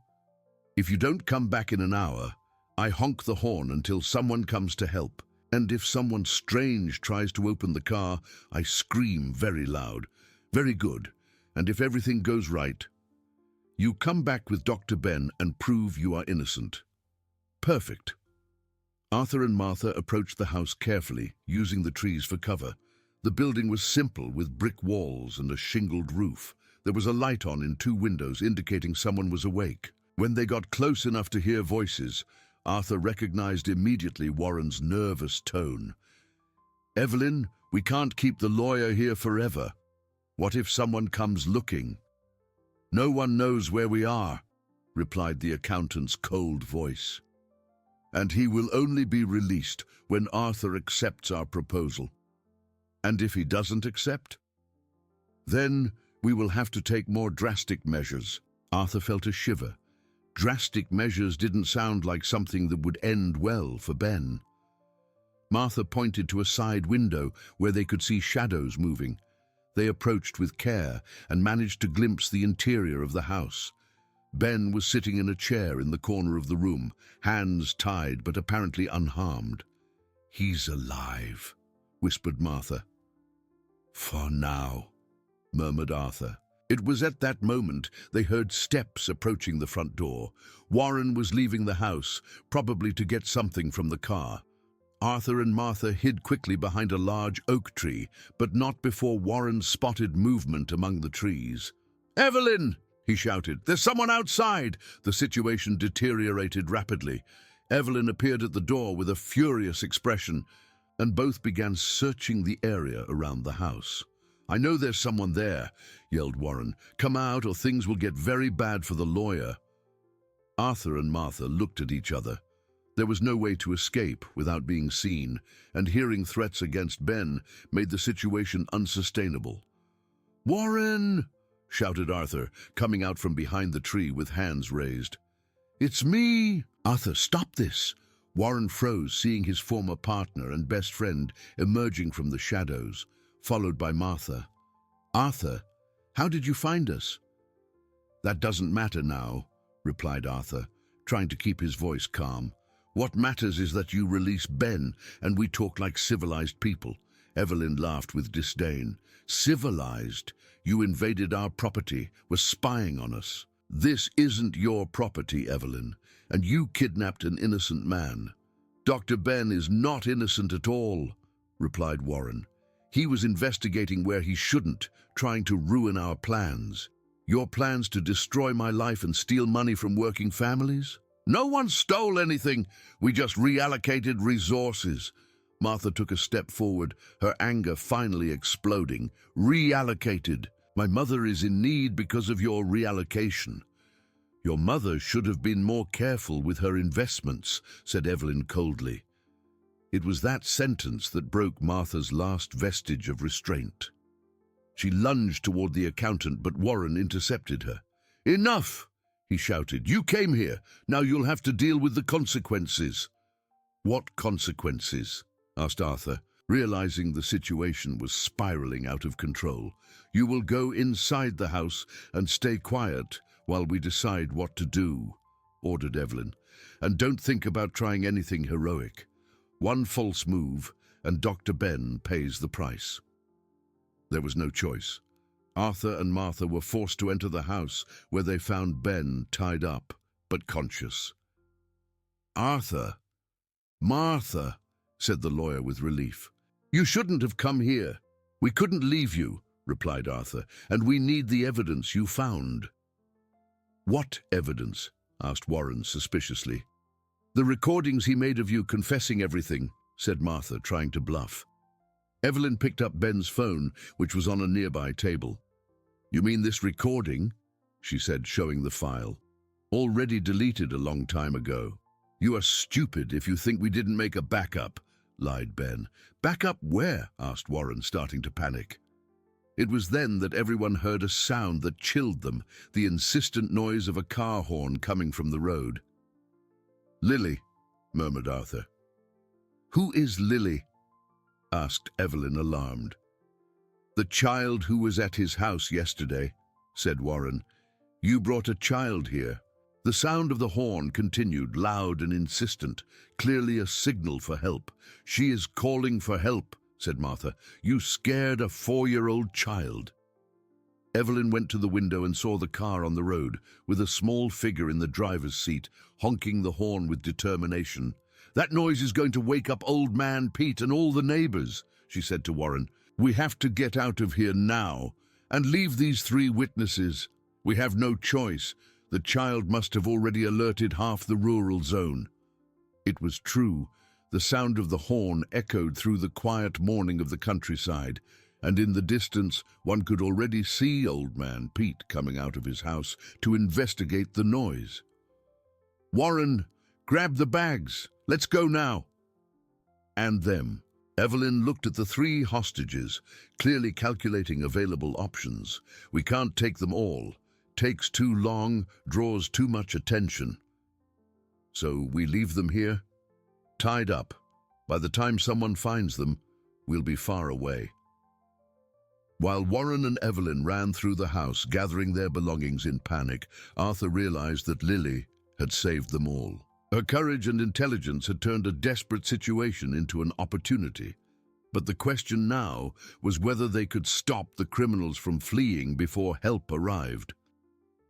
If you don't come back in an hour, I honk the horn until someone comes to help. And if someone strange tries to open the car, I scream very loud. Very good. And if everything goes right, you come back with Dr. Ben and prove you are innocent." "Perfect." Arthur and Martha approached the house carefully, using the trees for cover. The building was simple, with brick walls and a shingled roof. There was a light on in 2 windows, indicating someone was awake. When they got close enough to hear voices, Arthur recognized immediately Warren's nervous tone. "Evelyn, we can't keep the lawyer here forever. What if someone comes looking?" "No one knows where we are," replied the accountant's cold voice. "And he will only be released when Arthur accepts our proposal." "And if he doesn't accept?" "Then we will have to take more drastic measures." Arthur felt a shiver. Drastic measures didn't sound like something that would end well for Ben. Martha pointed to a side window where they could see shadows moving. They approached with care and managed to glimpse the interior of the house. Ben was sitting in a chair in the corner of the room, hands tied but apparently unharmed. "He's alive," whispered Martha. "For now," murmured Arthur. It was at that moment they heard steps approaching the front door. Warren was leaving the house, probably to get something from the car. Arthur and Martha hid quickly behind a large oak tree, but not before Warren spotted movement among the trees. "Evelyn!" he shouted. "There's someone outside!" The situation deteriorated rapidly. Evelyn appeared at the door with a furious expression, and both began searching the area around the house. "I know there's someone there," yelled Warren. "Come out or things will get very bad for the lawyer." Arthur and Martha looked at each other. There was no way to escape without being seen, and hearing threats against Ben made the situation unsustainable. "Warren!" shouted Arthur, coming out from behind the tree with hands raised. "It's me!" "Arthur, stop this!" Warren froze, seeing his former partner and best friend emerging from the shadows, followed by Martha. "Arthur, how did you find us?" "That doesn't matter now," replied Arthur, trying to keep his voice calm. "What matters is that you release Ben, and we talk like civilized people." Evelyn laughed with disdain. "Civilized? You invaded our property, were spying on us. This isn't your property, Evelyn, and you kidnapped an innocent man." "Dr. Ben is not innocent at all," replied Warren. "He was investigating where he shouldn't, trying to ruin our plans." "Your plans to destroy my life and steal money from working families?" "No one stole anything. We just reallocated resources." Martha took a step forward, her anger finally exploding. "Reallocated. My mother is in need because of your reallocation." "Your mother should have been more careful with her investments," said Evelyn coldly. It was that sentence that broke Martha's last vestige of restraint. She lunged toward the accountant, but Warren intercepted her. "Enough!" he shouted. "You came here. Now you'll have to deal with the consequences." "What consequences?" asked Arthur, realizing the situation was spiraling out of control. "You will go inside the house and stay quiet while we decide what to do," ordered Evelyn. "And don't think about trying anything heroic. One false move, and Dr. Ben pays the price." There was no choice. Arthur and Martha were forced to enter the house, where they found Ben tied up, but conscious. "Arthur! Martha!" said the lawyer with relief. "You shouldn't have come here." "We couldn't leave you," replied Arthur, "and we need the evidence you found." "What evidence?" asked Warren suspiciously. "The recordings he made of you confessing everything," said Martha, trying to bluff. Evelyn picked up Ben's phone, which was on a nearby table. "You mean this recording?" she said, showing the file. "Already deleted a long time ago." "You are stupid if you think we didn't make a backup," lied Ben. "Backup where?" asked Warren, starting to panic. It was then that everyone heard a sound that chilled them, the insistent noise of a car horn coming from the road. "Lily," murmured Arthur. "Who is Lily?" asked Evelyn, alarmed. "The child who was at his house yesterday," said Warren. "You brought a child here." The sound of the horn continued, loud and insistent, clearly a signal for help. "She is calling for help," said Martha. "You scared a 4-year-old child." Evelyn went to the window and saw the car on the road, with a small figure in the driver's seat, honking the horn with determination. "That noise is going to wake up old man Pete and all the neighbors," she said to Warren. "We have to get out of here now and leave these 3 witnesses. We have no choice. The child must have already alerted half the rural zone." It was true. The sound of the horn echoed through the quiet morning of the countryside, and in the distance one could already see Old Man Pete coming out of his house to investigate the noise. "Warren, grab the bags. Let's go now." And them. Evelyn looked at the three hostages, clearly calculating available options. "We can't take them all. Takes too long, draws too much attention. So we leave them here, tied up. By the time someone finds them, we'll be far away." While Warren and Evelyn ran through the house, gathering their belongings in panic, Arthur realized that Lily had saved them all. Her courage and intelligence had turned a desperate situation into an opportunity. But the question now was whether they could stop the criminals from fleeing before help arrived.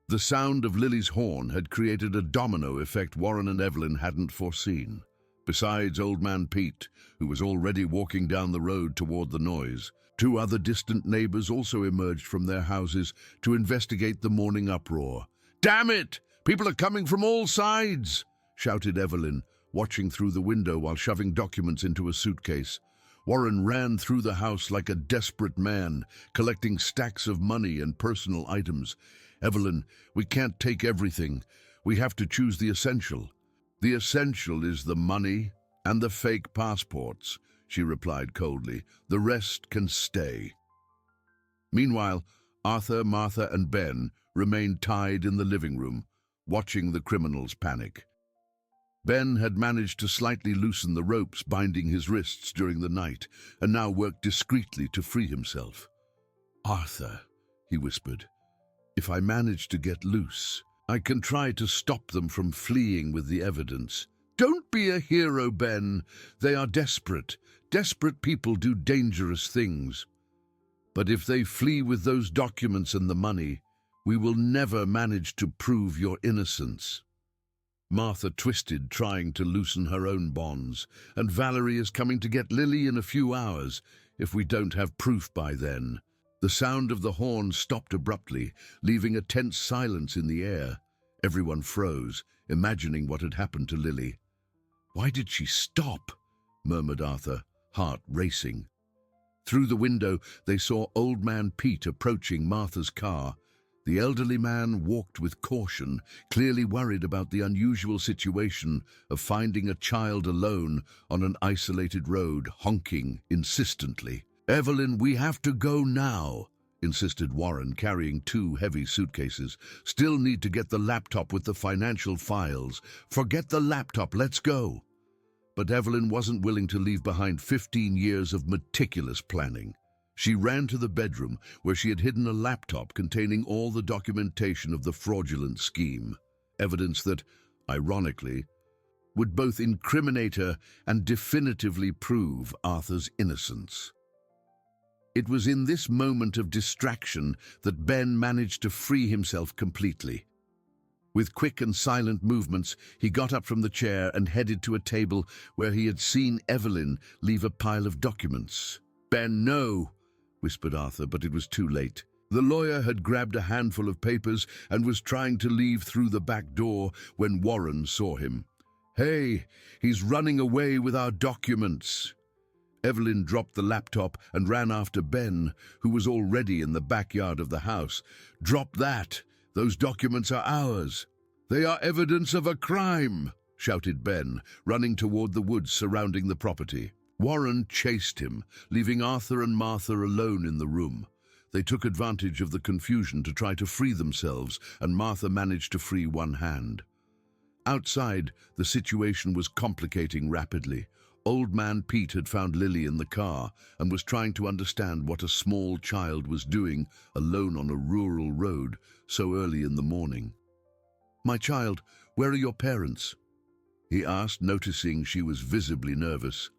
The sound of Lily's horn had created a domino effect Warren and Evelyn hadn't foreseen. Besides Old Man Pete, who was already walking down the road toward the noise, two other distant neighbors also emerged from their houses to investigate the morning uproar. "Damn it! People are coming from all sides!" shouted Evelyn, watching through the window while shoving documents into a suitcase. Warren ran through the house like a desperate man, collecting stacks of money and personal items. "Evelyn, we can't take everything. We have to choose the essential." "The essential is the money and the fake passports," she replied coldly. "The rest can stay." Meanwhile, Arthur, Martha, and Ben remained tied in the living room, watching the criminals panic. Ben had managed to slightly loosen the ropes binding his wrists during the night, and now worked discreetly to free himself. "Arthur," he whispered, "if I manage to get loose, I can try to stop them from fleeing with the evidence." "Don't be a hero, Ben. They are desperate. Desperate people do dangerous things. But if they flee with those documents and the money, we will never manage to prove your innocence." Martha twisted, trying to loosen her own bonds. "And Valerie is coming to get Lily in a few hours, if we don't have proof by then." The sound of the horn stopped abruptly, leaving a tense silence in the air. Everyone froze, imagining what had happened to Lily. "Why did she stop?" murmured Arthur, heart racing. Through the window, they saw Old Man Pete approaching Martha's car. The elderly man walked with caution, clearly worried about the unusual situation of finding a child alone on an isolated road, honking insistently. "Evelyn, we have to go now," insisted Warren, carrying two heavy suitcases. "Still need to get the laptop with the financial files. Forget the laptop, let's go." But Evelyn wasn't willing to leave behind 15 years of meticulous planning. She ran to the bedroom where she had hidden a laptop containing all the documentation of the fraudulent scheme, evidence that, ironically, would both incriminate her and definitively prove Arthur's innocence. It was in this moment of distraction that Ben managed to free himself completely. With quick and silent movements, he got up from the chair and headed to a table where he had seen Evelyn leave a pile of documents. "Ben, no," whispered Arthur, but it was too late. The lawyer had grabbed a handful of papers and was trying to leave through the back door when Warren saw him. "Hey, he's running away with our documents." Evelyn dropped the laptop and ran after Ben, who was already in the backyard of the house. "Drop that! Those documents are ours." "They are evidence of a crime," shouted Ben, running toward the woods surrounding the property. Warren chased him, leaving Arthur and Martha alone in the room. They took advantage of the confusion to try to free themselves, and Martha managed to free one hand. Outside, the situation was complicating rapidly. Old Man Pete had found Lily in the car and was trying to understand what a small child was doing alone on a rural road so early in the morning. "My child, where are your parents?" he asked, noticing she was visibly nervous.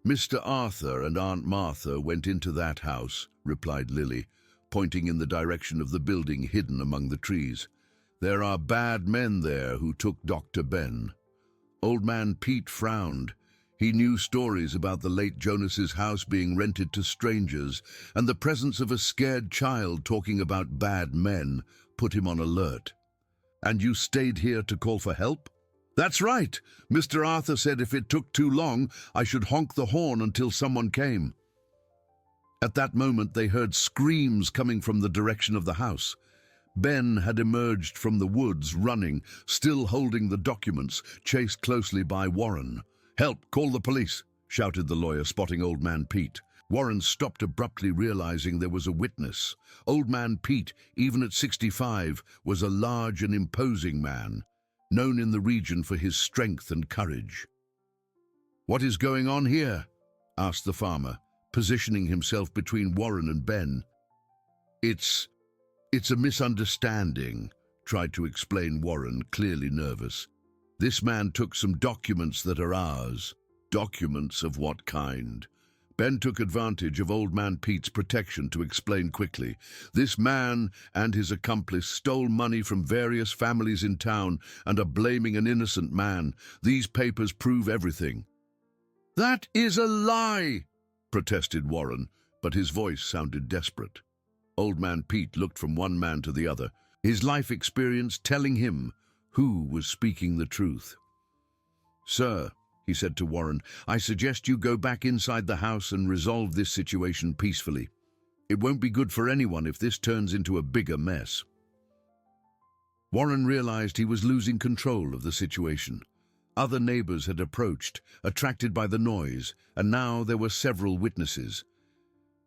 "Mr. Arthur and Aunt Martha went into that house," replied Lily, pointing in the direction of the building hidden among the trees. "There are bad men there who took Dr. Ben." Old Man Pete frowned. He knew stories about the late Jonas's house being rented to strangers, and the presence of a scared child talking about bad men put him on alert. "And you stayed here to call for help?" That's right. Mr. Arthur said if it took too long, I should honk the horn until someone came. At that moment, they heard screams coming from the direction of the house. Ben had emerged from the woods, running, still holding the documents, chased closely by Warren. "Help! Call the police!" shouted the lawyer, spotting Old Man Pete. Warren stopped abruptly, realizing there was a witness. Old Man Pete, even at 65, was a large and imposing man, known in the region for his strength and courage. "What is going on here?" asked the farmer, positioning himself between Warren and Ben. It's a misunderstanding," tried to explain Warren, clearly nervous. "This man took some documents that are ours." "Documents of what kind?" Ben took advantage of Old Man Pete's protection to explain quickly. "This man and his accomplice stole money from various families in town and are blaming an innocent man. These papers prove everything." "That is a lie!" protested Warren, but his voice sounded desperate. Old Man Pete looked from one man to the other, his life experience telling him who was speaking the truth. "Sir," he said to Warren, "I suggest you go back inside the house and resolve this situation peacefully. It won't be good for anyone if this turns into a bigger mess." Warren realized he was losing control of the situation. Other neighbors had approached, attracted by the noise, and now there were several witnesses.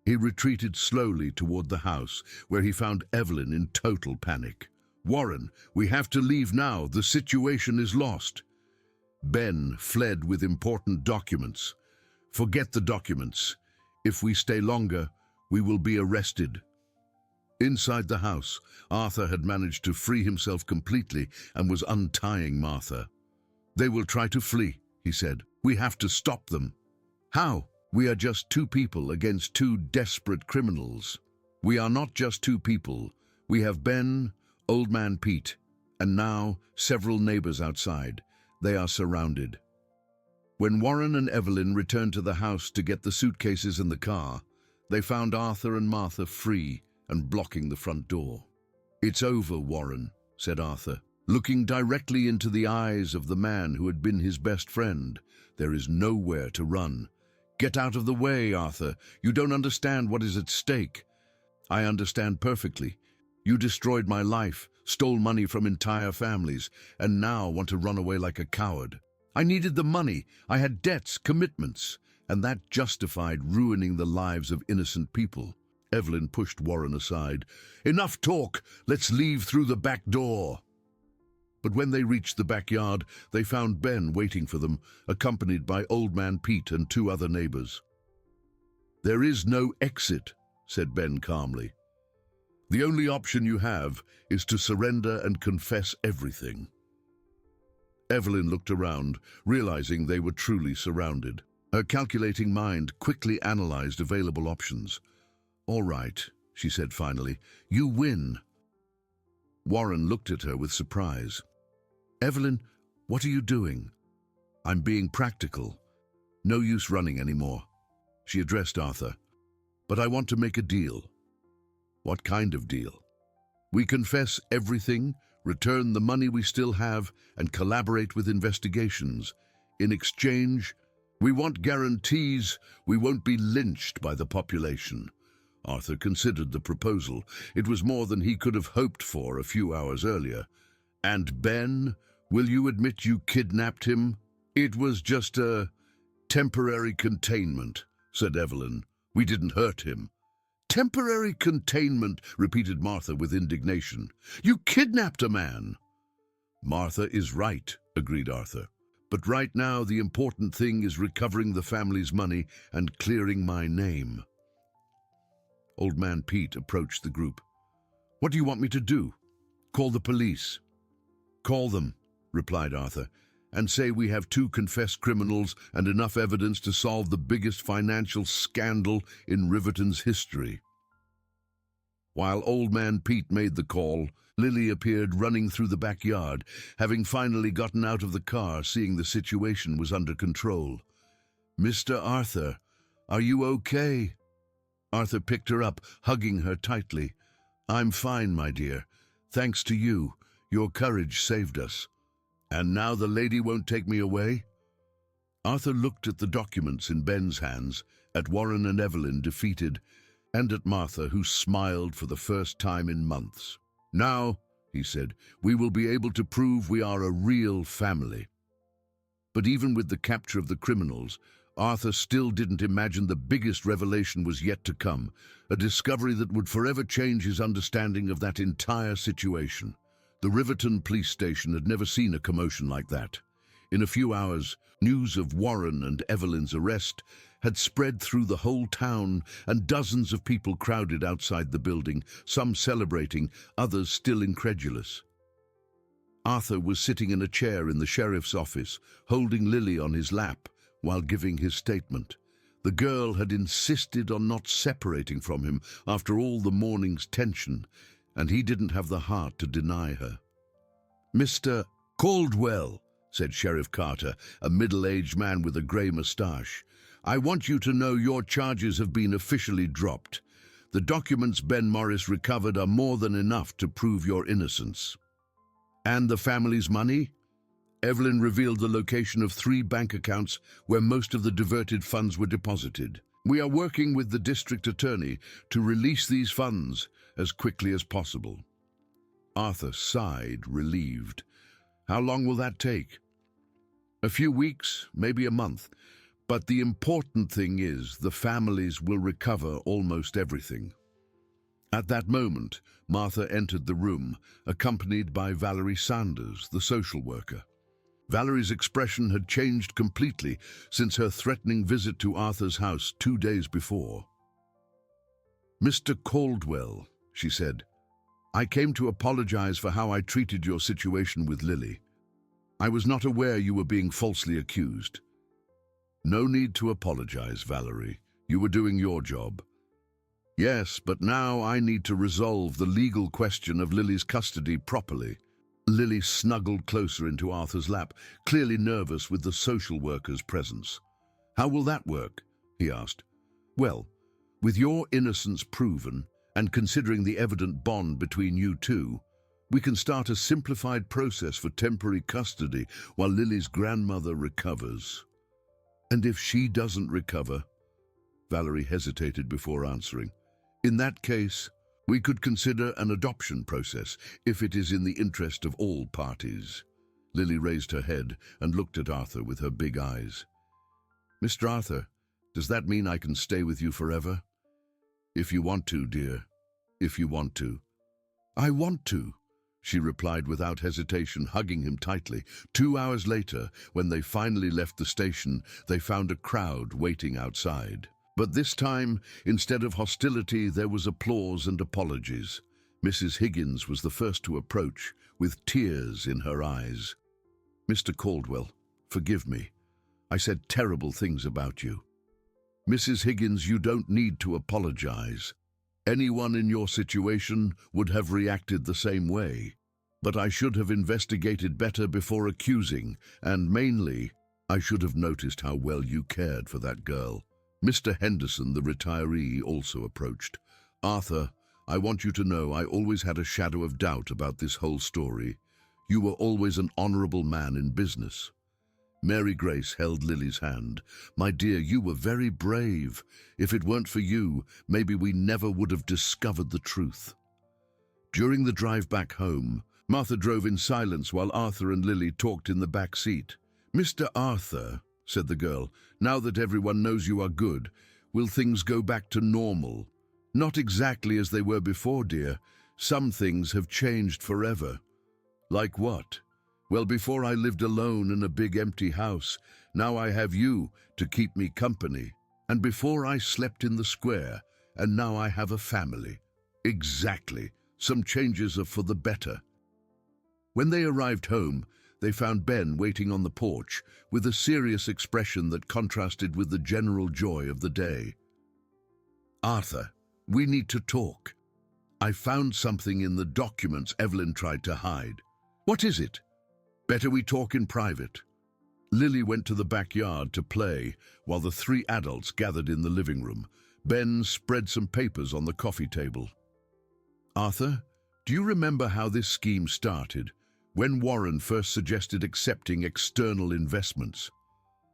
He retreated slowly toward the house, where he found Evelyn in total panic. "Warren, we have to leave now. The situation is lost." Ben fled with important documents. "Forget the documents. If we stay longer, we will be arrested." Inside the house, Arthur had managed to free himself completely and was untying Martha. "They will try to flee," he said. "We have to stop them." "How? We are just two people against two desperate criminals." "We are not just two people. We have Ben, Old Man Pete, and now several neighbors outside. They are surrounded." When Warren and Evelyn returned to the house to get the suitcases and the car, they found Arthur and Martha free and blocking the front door. "It's over, Warren," said Arthur, looking directly into the eyes of the man who had been his best friend. "There is nowhere to run. Get out of the way, Arthur. You don't understand what is at stake." "I understand perfectly. You destroyed my life, stole money from entire families, and now want to run away like a coward. I needed the money. I had debts, commitments, and that justified ruining the lives of innocent people." Evelyn pushed Warren aside. "Enough talk. Let's leave through the back door." But when they reached the backyard, they found Ben waiting for them, accompanied by Old Man Pete and two other neighbors. "There is no exit," said Ben calmly. "The only option you have is to surrender and confess everything." Evelyn looked around, realizing they were truly surrounded. Her calculating mind quickly analyzed available options. "All right," she said finally, "you win." Warren looked at her with surprise. "Evelyn, what are you doing?" "I'm being practical. No use running anymore." She addressed Arthur. "But I want to make a deal." "What kind of deal?" "We confess everything, return the money we still have, and collaborate with investigations. In exchange, we want guarantees we won't be lynched by the population." Arthur considered the proposal. It was more than he could have hoped for a few hours earlier. "And Ben, will you admit you kidnapped him?" "It was just a temporary containment," said Evelyn. "We didn't hurt him." "Temporary containment," repeated Martha with indignation. "You kidnapped a man." "Martha is right," agreed Arthur. "But right now the important thing is recovering the family's money and clearing my name." Old Man Pete approached the group. "What do you want me to do?" "Call the police." "Call them," replied Arthur, "and say we have two confessed criminals and enough evidence to solve the biggest financial scandal in Riverton's history." While Old Man Pete made the call, Lily appeared running through the backyard, having finally gotten out of the car, seeing the situation was under control. "Mr. Arthur, are you okay?" Arthur picked her up, hugging her tightly. "I'm fine, my dear. Thanks to you. Your courage saved us." And now the lady won't take me away? Arthur looked at the documents in Ben's hands, at Warren and Evelyn defeated, and at Martha, who smiled for the first time in months. Now, he said, we will be able to prove we are a real family. But even with the capture of the criminals, Arthur still didn't imagine the biggest revelation was yet to come, a discovery that would forever change his understanding of that entire situation. The Riverton police station had never seen a commotion like that. In a few hours, news of Warren and Evelyn's arrest had spread through the whole town, and dozens of people crowded outside the building, some celebrating, others still incredulous. Arthur was sitting in a chair in the sheriff's office, holding Lily on his lap while giving his statement. The girl had insisted on not separating from him after all the morning's tension, and he didn't have the heart to deny her. "Mr. Caldwell," said Sheriff Carter, a middle-aged man with a grey moustache, "I want you to know your charges have been officially dropped. The documents Ben Morris recovered are more than enough to prove your innocence." "And the family's money?" Evelyn revealed the location of 3 bank accounts where most of the diverted funds were deposited. "We are working with the district attorney to release these funds as quickly as possible." Arthur sighed, relieved. "How long will that take?" "A few weeks, maybe a month. But the important thing is the families will recover almost everything." At that moment, Martha entered the room, accompanied by Valerie Sanders, the social worker. Valerie's expression had changed completely since her threatening visit to Arthur's house 2 days before. "Mr. Caldwell," she said, "I came to apologize for how I treated your situation with Lily. I was not aware you were being falsely accused." "No need to apologize, Valerie. You were doing your job." "Yes, but now I need to resolve the legal question of Lily's custody properly." Lily snuggled closer into Arthur's lap, clearly nervous with the social worker's presence. "How will that work?" he asked. "Well, with your innocence proven, and considering the evident bond between you two, we can start a simplified process for temporary custody while Lily's grandmother recovers." "And if she doesn't recover?" Valerie hesitated before answering. "In that case, we could consider an adoption process, if it is in the interest of all parties." Lily raised her head and looked at Arthur with her big eyes. "Mr. Arthur, does that mean I can stay with you forever?" "If you want to, dear. If you want to." "I want to," she replied without hesitation, hugging him tightly. 2 hours later, when they finally left the station, they found a crowd waiting outside. But this time, instead of hostility, there was applause and apologies. Mrs. Higgins was the first to approach, with tears in her eyes. "Mr. Caldwell, forgive me. I said terrible things about you." "Mrs. Higgins, you don't need to apologize. Anyone in your situation would have reacted the same way. But I should have investigated better before accusing, and mainly, I should have noticed how well you cared for that girl." Mr. Henderson, the retiree, also approached. "Arthur, I want you to know I always had a shadow of doubt about this whole story. You were always an honorable man in business." Mary Grace held Lily's hand. "My dear, you were very brave. If it weren't for you, maybe we never would have discovered the truth." During the drive back home, Martha drove in silence while Arthur and Lily talked in the back seat. "Mr. Arthur," said the girl, "now that everyone knows you are good, will things go back to normal?" "Not exactly as they were before, dear. Some things have changed forever." "Like what?" "Well, before I lived alone in a big empty house. Now I have you to keep me company. And before I slept in the square, and now I have a family." "Exactly. Some changes are for the better." When they arrived home, they found Ben waiting on the porch with a serious expression that contrasted with the general joy of the day. "Arthur, we need to talk. I found something in the documents Evelyn tried to hide." "What is it?" "Better we talk in private." Lily went to the backyard to play while the 3 adults gathered in the living room. Ben spread some papers on the coffee table. "Arthur, do you remember how this scheme started? When Warren first suggested accepting external investments.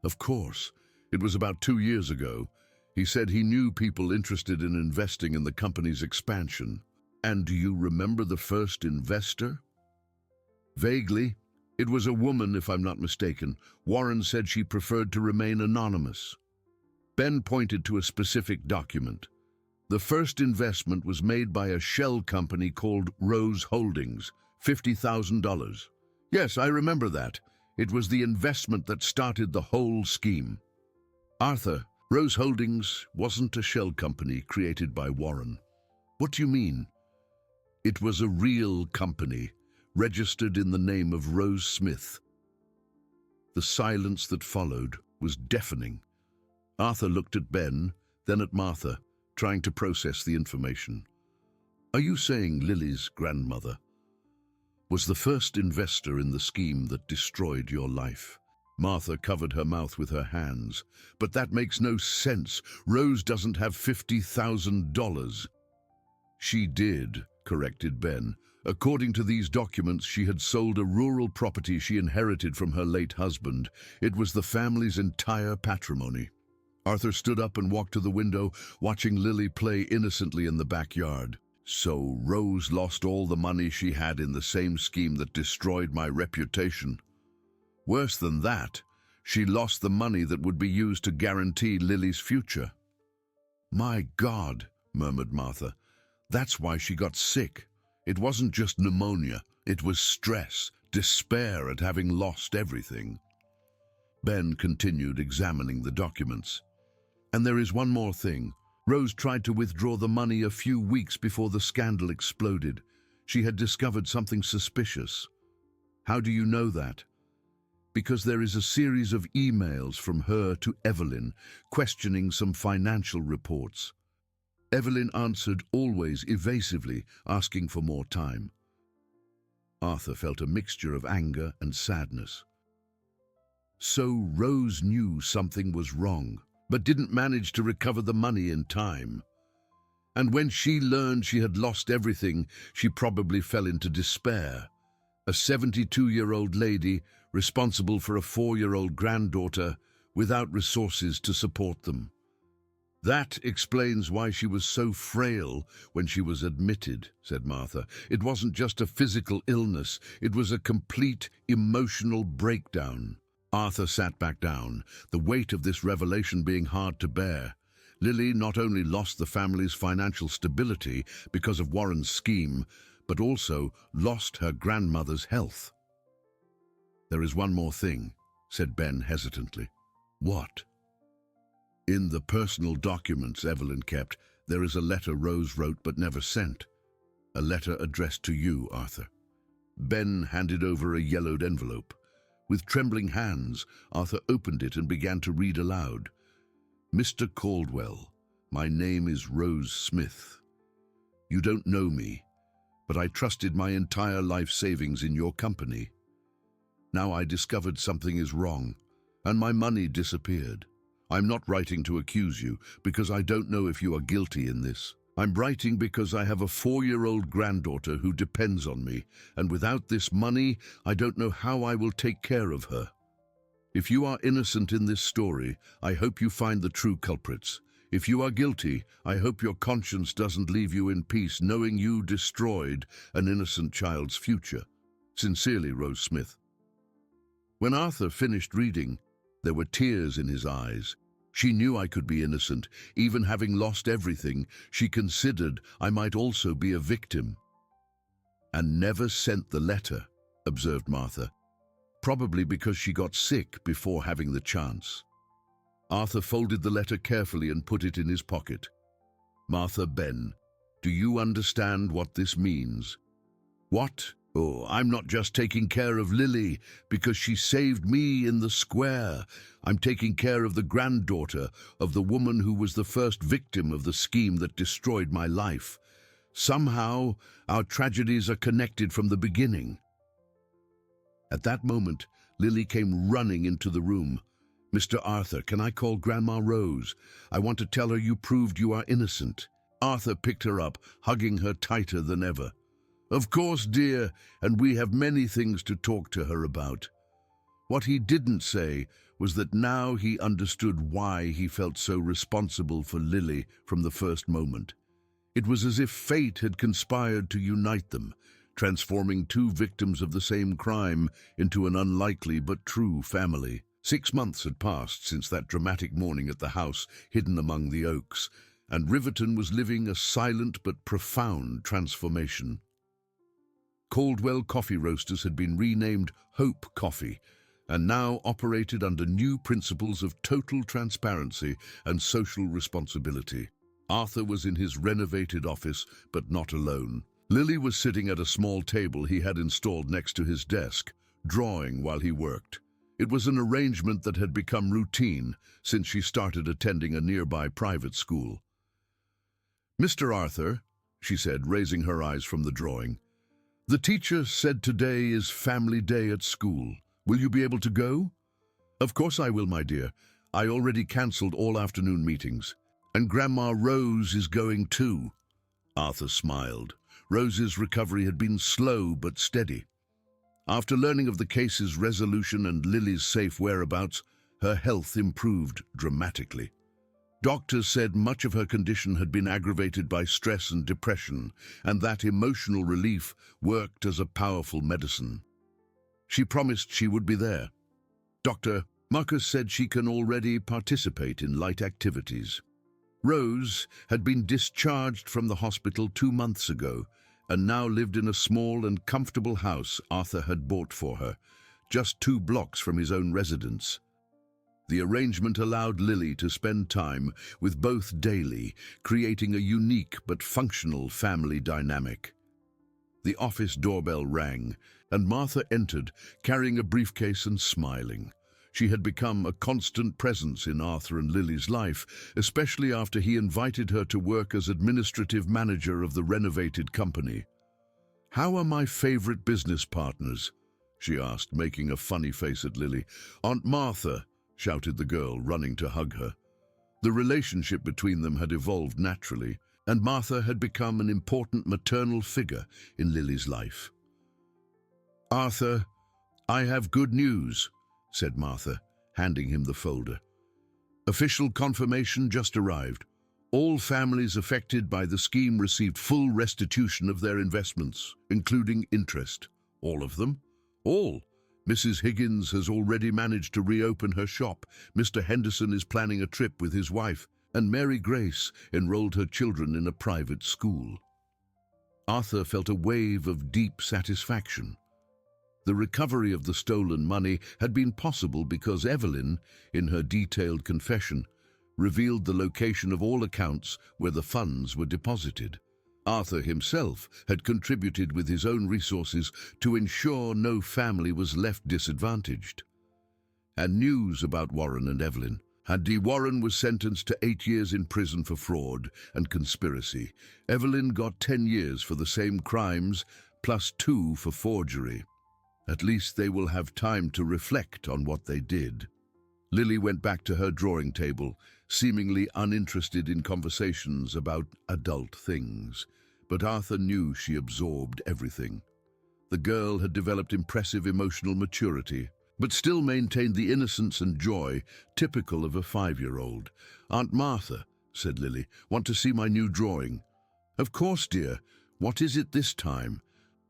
Of course, it was about 2 years ago. He said he knew people interested in investing in the company's expansion. And do you remember the first investor? Vaguely. It was a woman, if I'm not mistaken. Warren said she preferred to remain anonymous. Ben pointed to a specific document. The first investment was made by a shell company called Rose Holdings, $50,000. Yes, I remember that. It was the investment that started the whole scheme. Arthur, Rose Holdings wasn't a shell company created by Warren. What do you mean? It was a real company, registered in the name of Rose Smith. The silence that followed was deafening. Arthur looked at Ben, then at Martha, trying to process the information. Are you saying Lily's grandmother was the first investor in the scheme that destroyed your life? Martha covered her mouth with her hands. But that makes no sense. Rose doesn't have $50,000. She did, corrected Ben. According to these documents, she had sold a rural property she inherited from her late husband. It was the family's entire patrimony. Arthur stood up and walked to the window, watching Lily play innocently in the backyard. So Rose lost all the money she had in the same scheme that destroyed my reputation. Worse than that, she lost the money that would be used to guarantee Lily's future. My God, murmured Martha. That's why she got sick. It wasn't just pneumonia. It was stress, despair at having lost everything. Ben continued examining the documents. And there is one more thing. Rose tried to withdraw the money a few weeks before the scandal exploded. She had discovered something suspicious. How do you know that? Because there is a series of emails from her to Evelyn, questioning some financial reports. Evelyn answered always evasively, asking for more time. Arthur felt a mixture of anger and sadness. So Rose knew something was wrong, but didn't manage to recover the money in time. And when she learned she had lost everything, she probably fell into despair. A 72-year-old lady, responsible for a 4-year-old granddaughter, without resources to support them. That explains why she was so frail when she was admitted, said Martha. It wasn't just a physical illness, it was a complete emotional breakdown. Arthur sat back down, the weight of this revelation being hard to bear. Lily not only lost the family's financial stability because of Warren's scheme, but also lost her grandmother's health. There is one more thing, said Ben hesitantly. What? In the personal documents Evelyn kept, there is a letter Rose wrote but never sent. A letter addressed to you, Arthur. Ben handed over a yellowed envelope. With trembling hands, Arthur opened it and began to read aloud. Mr. Caldwell, my name is Rose Smith. You don't know me, but I trusted my entire life savings in your company. Now I discovered something is wrong, and my money disappeared. I'm not writing to accuse you, because I don't know if you are guilty in this. I'm writing because I have a 4-year-old granddaughter who depends on me, and without this money, I don't know how I will take care of her. If you are innocent in this story, I hope you find the true culprits. If you are guilty, I hope your conscience doesn't leave you in peace knowing you destroyed an innocent child's future. Sincerely, Rose Smith. When Arthur finished reading, there were tears in his eyes. She knew I could be innocent. Even having lost everything, she considered I might also be a victim. And never sent the letter, observed Martha. Probably because she got sick before having the chance. Arthur folded the letter carefully and put it in his pocket. Martha, Ben, do you understand what this means? What? Oh, I'm not just taking care of Lily because she saved me in the square. I'm taking care of the granddaughter of the woman who was the first victim of the scheme that destroyed my life. Somehow, our tragedies are connected from the beginning. At that moment, Lily came running into the room. Mr. Arthur, can I call Grandma Rose? I want to tell her you proved you are innocent. Arthur picked her up, hugging her tighter than ever. Of course, dear, and we have many things to talk to her about. What he didn't say was that now he understood why he felt so responsible for Lily from the first moment. It was as if fate had conspired to unite them, transforming two victims of the same crime into an unlikely but true family. 6 months had passed since that dramatic morning at the house hidden among the oaks, and Riverton was living a silent but profound transformation. Caldwell Coffee Roasters had been renamed Hope Coffee, and now operated under new principles of total transparency and social responsibility. Arthur was in his renovated office, but not alone. Lily was sitting at a small table he had installed next to his desk, drawing while he worked. It was an arrangement that had become routine since she started attending a nearby private school. "Mr. Arthur," she said, raising her eyes from the drawing, "the teacher said today is family day at school. Will you be able to go?" "Of course I will, my dear. I already cancelled all afternoon meetings. And Grandma Rose is going too." Arthur smiled. Rose's recovery had been slow but steady. After learning of the case's resolution and Lily's safe whereabouts, her health improved dramatically. Doctors said much of her condition had been aggravated by stress and depression, and that emotional relief worked as a powerful medicine. She promised she would be there. Dr. Marcus said she can already participate in light activities. Rose had been discharged from the hospital 2 months ago and now lived in a small and comfortable house Arthur had bought for her, just 2 blocks from his own residence. The arrangement allowed Lily to spend time with both daily, creating a unique but functional family dynamic. The office doorbell rang, and Martha entered, carrying a briefcase and smiling. She had become a constant presence in Arthur and Lily's life, especially after he invited her to work as administrative manager of the renovated company. "How are my favorite business partners?" she asked, making a funny face at Lily. "Aunt Martha," shouted the girl, running to hug her. The relationship between them had evolved naturally, and Martha had become an important maternal figure in Lily's life. "Arthur, I have good news," said Martha, handing him the folder. "Official confirmation just arrived. All families affected by the scheme received full restitution of their investments, including interest. All of them? All. Mrs. Higgins has already managed to reopen her shop. Mr. Henderson is planning a trip with his wife, and Mary Grace enrolled her children in a private school." Arthur felt a wave of deep satisfaction. The recovery of the stolen money had been possible because Evelyn, in her detailed confession, revealed the location of all accounts where the funds were deposited. Arthur himself had contributed with his own resources to ensure no family was left disadvantaged. And news about Warren and Evelyn. Warren was sentenced to 8 years in prison for fraud and conspiracy. Evelyn got 10 years for the same crimes, plus 2 for forgery. At least they will have time to reflect on what they did. Lily went back to her drawing table, seemingly uninterested in conversations about adult things. But Arthur knew she absorbed everything. The girl had developed impressive emotional maturity, but still maintained the innocence and joy typical of a 5-year-old. "Aunt Martha," said Lily, "want to see my new drawing?" "Of course, dear. What is it this time?"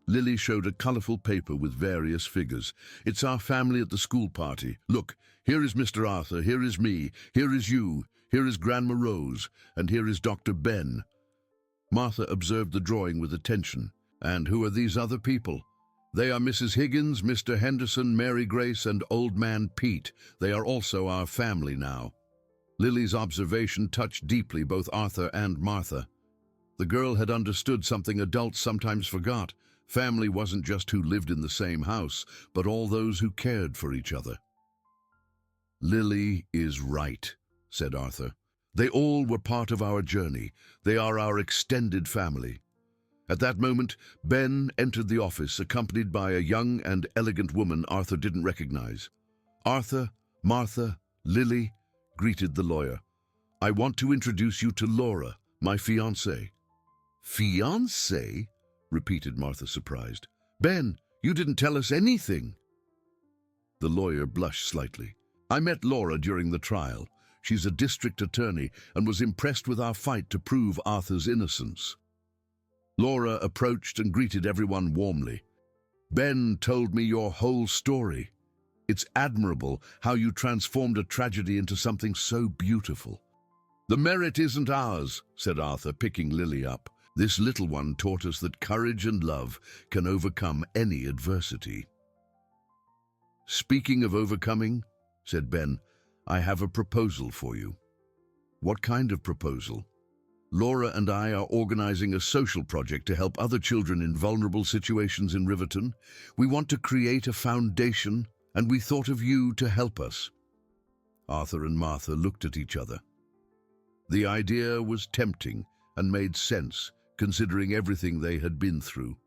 Lily showed a colorful paper with various figures. "It's our family at the school party. Look, here is Mr. Arthur, here is me, here is you, here is Grandma Rose, and here is Dr. Ben." Martha observed the drawing with attention. "And who are these other people?" "They are Mrs. Higgins, Mr. Henderson, Mary Grace, and Old Man Pete. They are also our family now." Lily's observation touched deeply both Arthur and Martha. The girl had understood something adults sometimes forgot. Family wasn't just who lived in the same house, but all those who cared for each other. "Lily is right," said Arthur. "They all were part of our journey. They are our extended family." At that moment, Ben entered the office, accompanied by a young and elegant woman Arthur didn't recognize. "Arthur, Martha, Lily," greeted the lawyer. "I want to introduce you to Laura, my fiancée." "Fiancée?" repeated Martha, surprised. Ben, you didn't tell us anything. The lawyer blushed slightly. I met Laura during the trial. She's a district attorney and was impressed with our fight to prove Arthur's innocence. Laura approached and greeted everyone warmly. Ben told me your whole story. It's admirable how you transformed a tragedy into something so beautiful. The merit isn't ours, said Arthur, picking Lily up. This little one taught us that courage and love can overcome any adversity. Speaking of overcoming, said Ben, I have a proposal for you. What kind of proposal? Laura and I are organizing a social project to help other children in vulnerable situations in Riverton. We want to create a foundation, and we thought of you to help us. Arthur and Martha looked at each other. The idea was tempting and made sense, considering everything they had been through.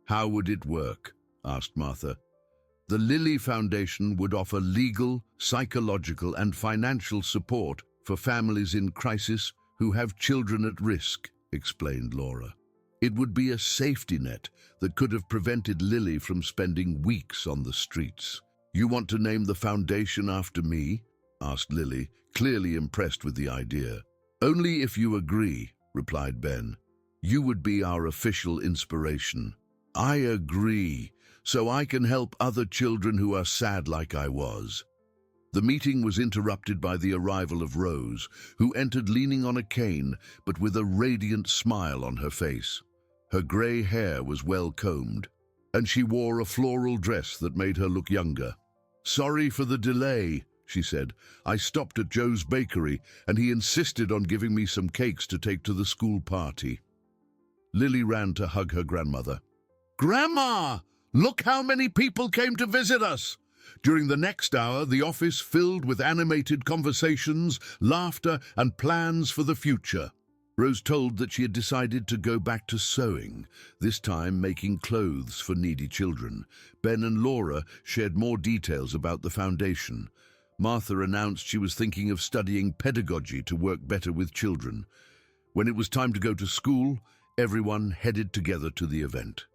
How would it work? Asked Martha. The Lily Foundation would offer legal, psychological, and financial support for families in crisis who have children at risk, explained Laura. It would be a safety net that could have prevented Lily from spending weeks on the streets. You want to name the foundation after me? Asked Lily, clearly impressed with the idea. Only if you agree, replied Ben. You would be our official inspiration. I agree, so I can help other children who are sad like I was. The meeting was interrupted by the arrival of Rose, who entered leaning on a cane, but with a radiant smile on her face. Her grey hair was well combed, and she wore a floral dress that made her look younger. Sorry for the delay, she said. I stopped at Joe's bakery, and he insisted on giving me some cakes to take to the school party. Lily ran to hug her grandmother. Grandma! Look how many people came to visit us! During the next hour, the office filled with animated conversations, laughter, and plans for the future. Rose told that she had decided to go back to sewing, this time making clothes for needy children. Ben and Laura shared more details about the foundation. Martha announced she was thinking of studying pedagogy to work better with children. When it was time to go to school, everyone headed together to the event.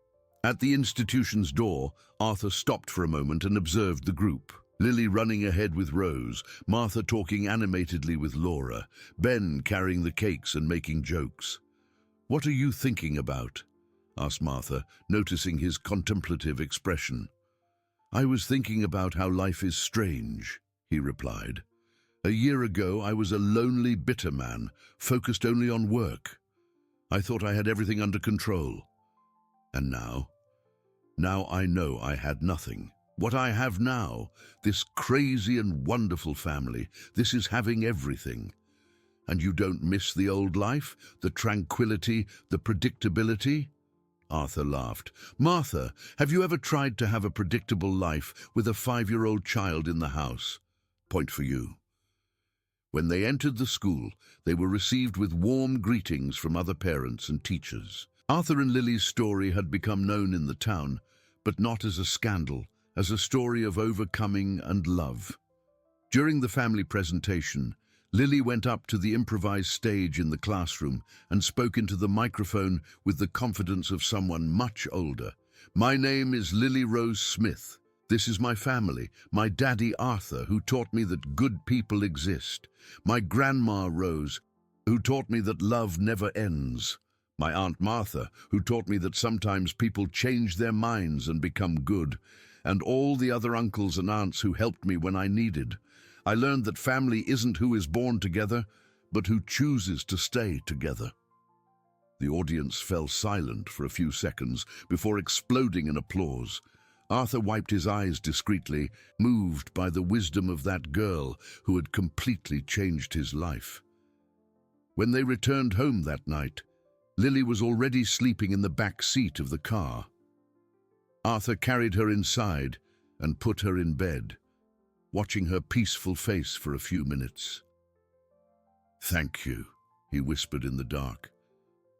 At the institution's door, Arthur stopped for a moment and observed the group. Lily running ahead with Rose, Martha talking animatedly with Laura, Ben carrying the cakes and making jokes. What are you thinking about? Asked Martha, noticing his contemplative expression. I was thinking about how life is strange, he replied. A year ago, I was a lonely, bitter man, focused only on work. I thought I had everything under control. And now I know I had nothing. What I have now, this crazy and wonderful family, this is having everything. And you don't miss the old life, the tranquility, the predictability? Arthur laughed. Martha, have you ever tried to have a predictable life with a 5-year-old child in the house? Point for you. When they entered the school, they were received with warm greetings from other parents and teachers. Arthur and Lily's story had become known in the town, but not as a scandal, as a story of overcoming and love. During the family presentation, Lily went up to the improvised stage in the classroom and spoke into the microphone with the confidence of someone much older. My name is Lily Rose Smith. This is my family, my daddy Arthur, who taught me that good people exist. My grandma Rose, who taught me that love never ends. My Aunt Martha, who taught me that sometimes people change their minds and become good, and all the other uncles and aunts who helped me when I needed. I learned that family isn't who is born together, but who chooses to stay together. The audience fell silent for a few seconds before exploding in applause. Arthur wiped his eyes discreetly, moved by the wisdom of that girl who had completely changed his life. When they returned home that night, Lily was already sleeping in the back seat of the car. Arthur carried her inside and put her in bed, watching her peaceful face for a few minutes. Thank you, he whispered in the dark.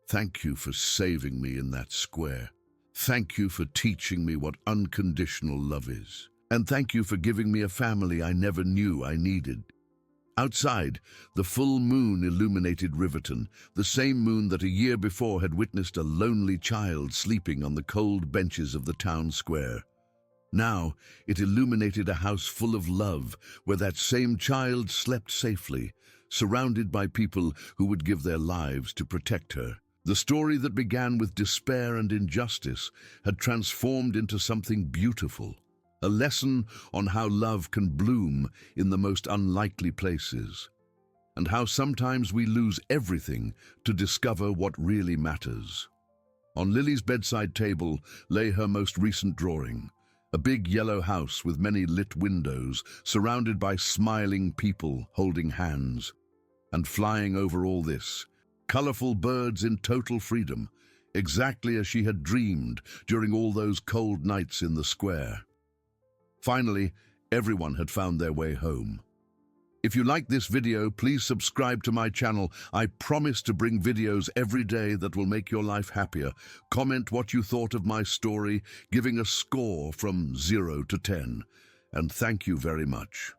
Thank you for saving me in that square. Thank you for teaching me what unconditional love is. And thank you for giving me a family I never knew I needed. Outside, the full moon illuminated Riverton, the same moon that a year before had witnessed a lonely child sleeping on the cold benches of the town square. Now, it illuminated a house full of love, where that same child slept safely, surrounded by people who would give their lives to protect her. The story that began with despair and injustice had transformed into something beautiful, a lesson on how love can bloom in the most unlikely places, and how sometimes we lose everything to discover what really matters. On Lily's bedside table lay her most recent drawing, a big yellow house with many lit windows, surrounded by smiling people holding hands. And flying over all this, colorful birds in total freedom, exactly as she had dreamed during all those cold nights in the square. Finally, everyone had found their way home. If you like this video, please subscribe to my channel. I promise to bring videos every day that will make your life happier. Comment what you thought of my story, giving a score from 0 to 10. And thank you very much.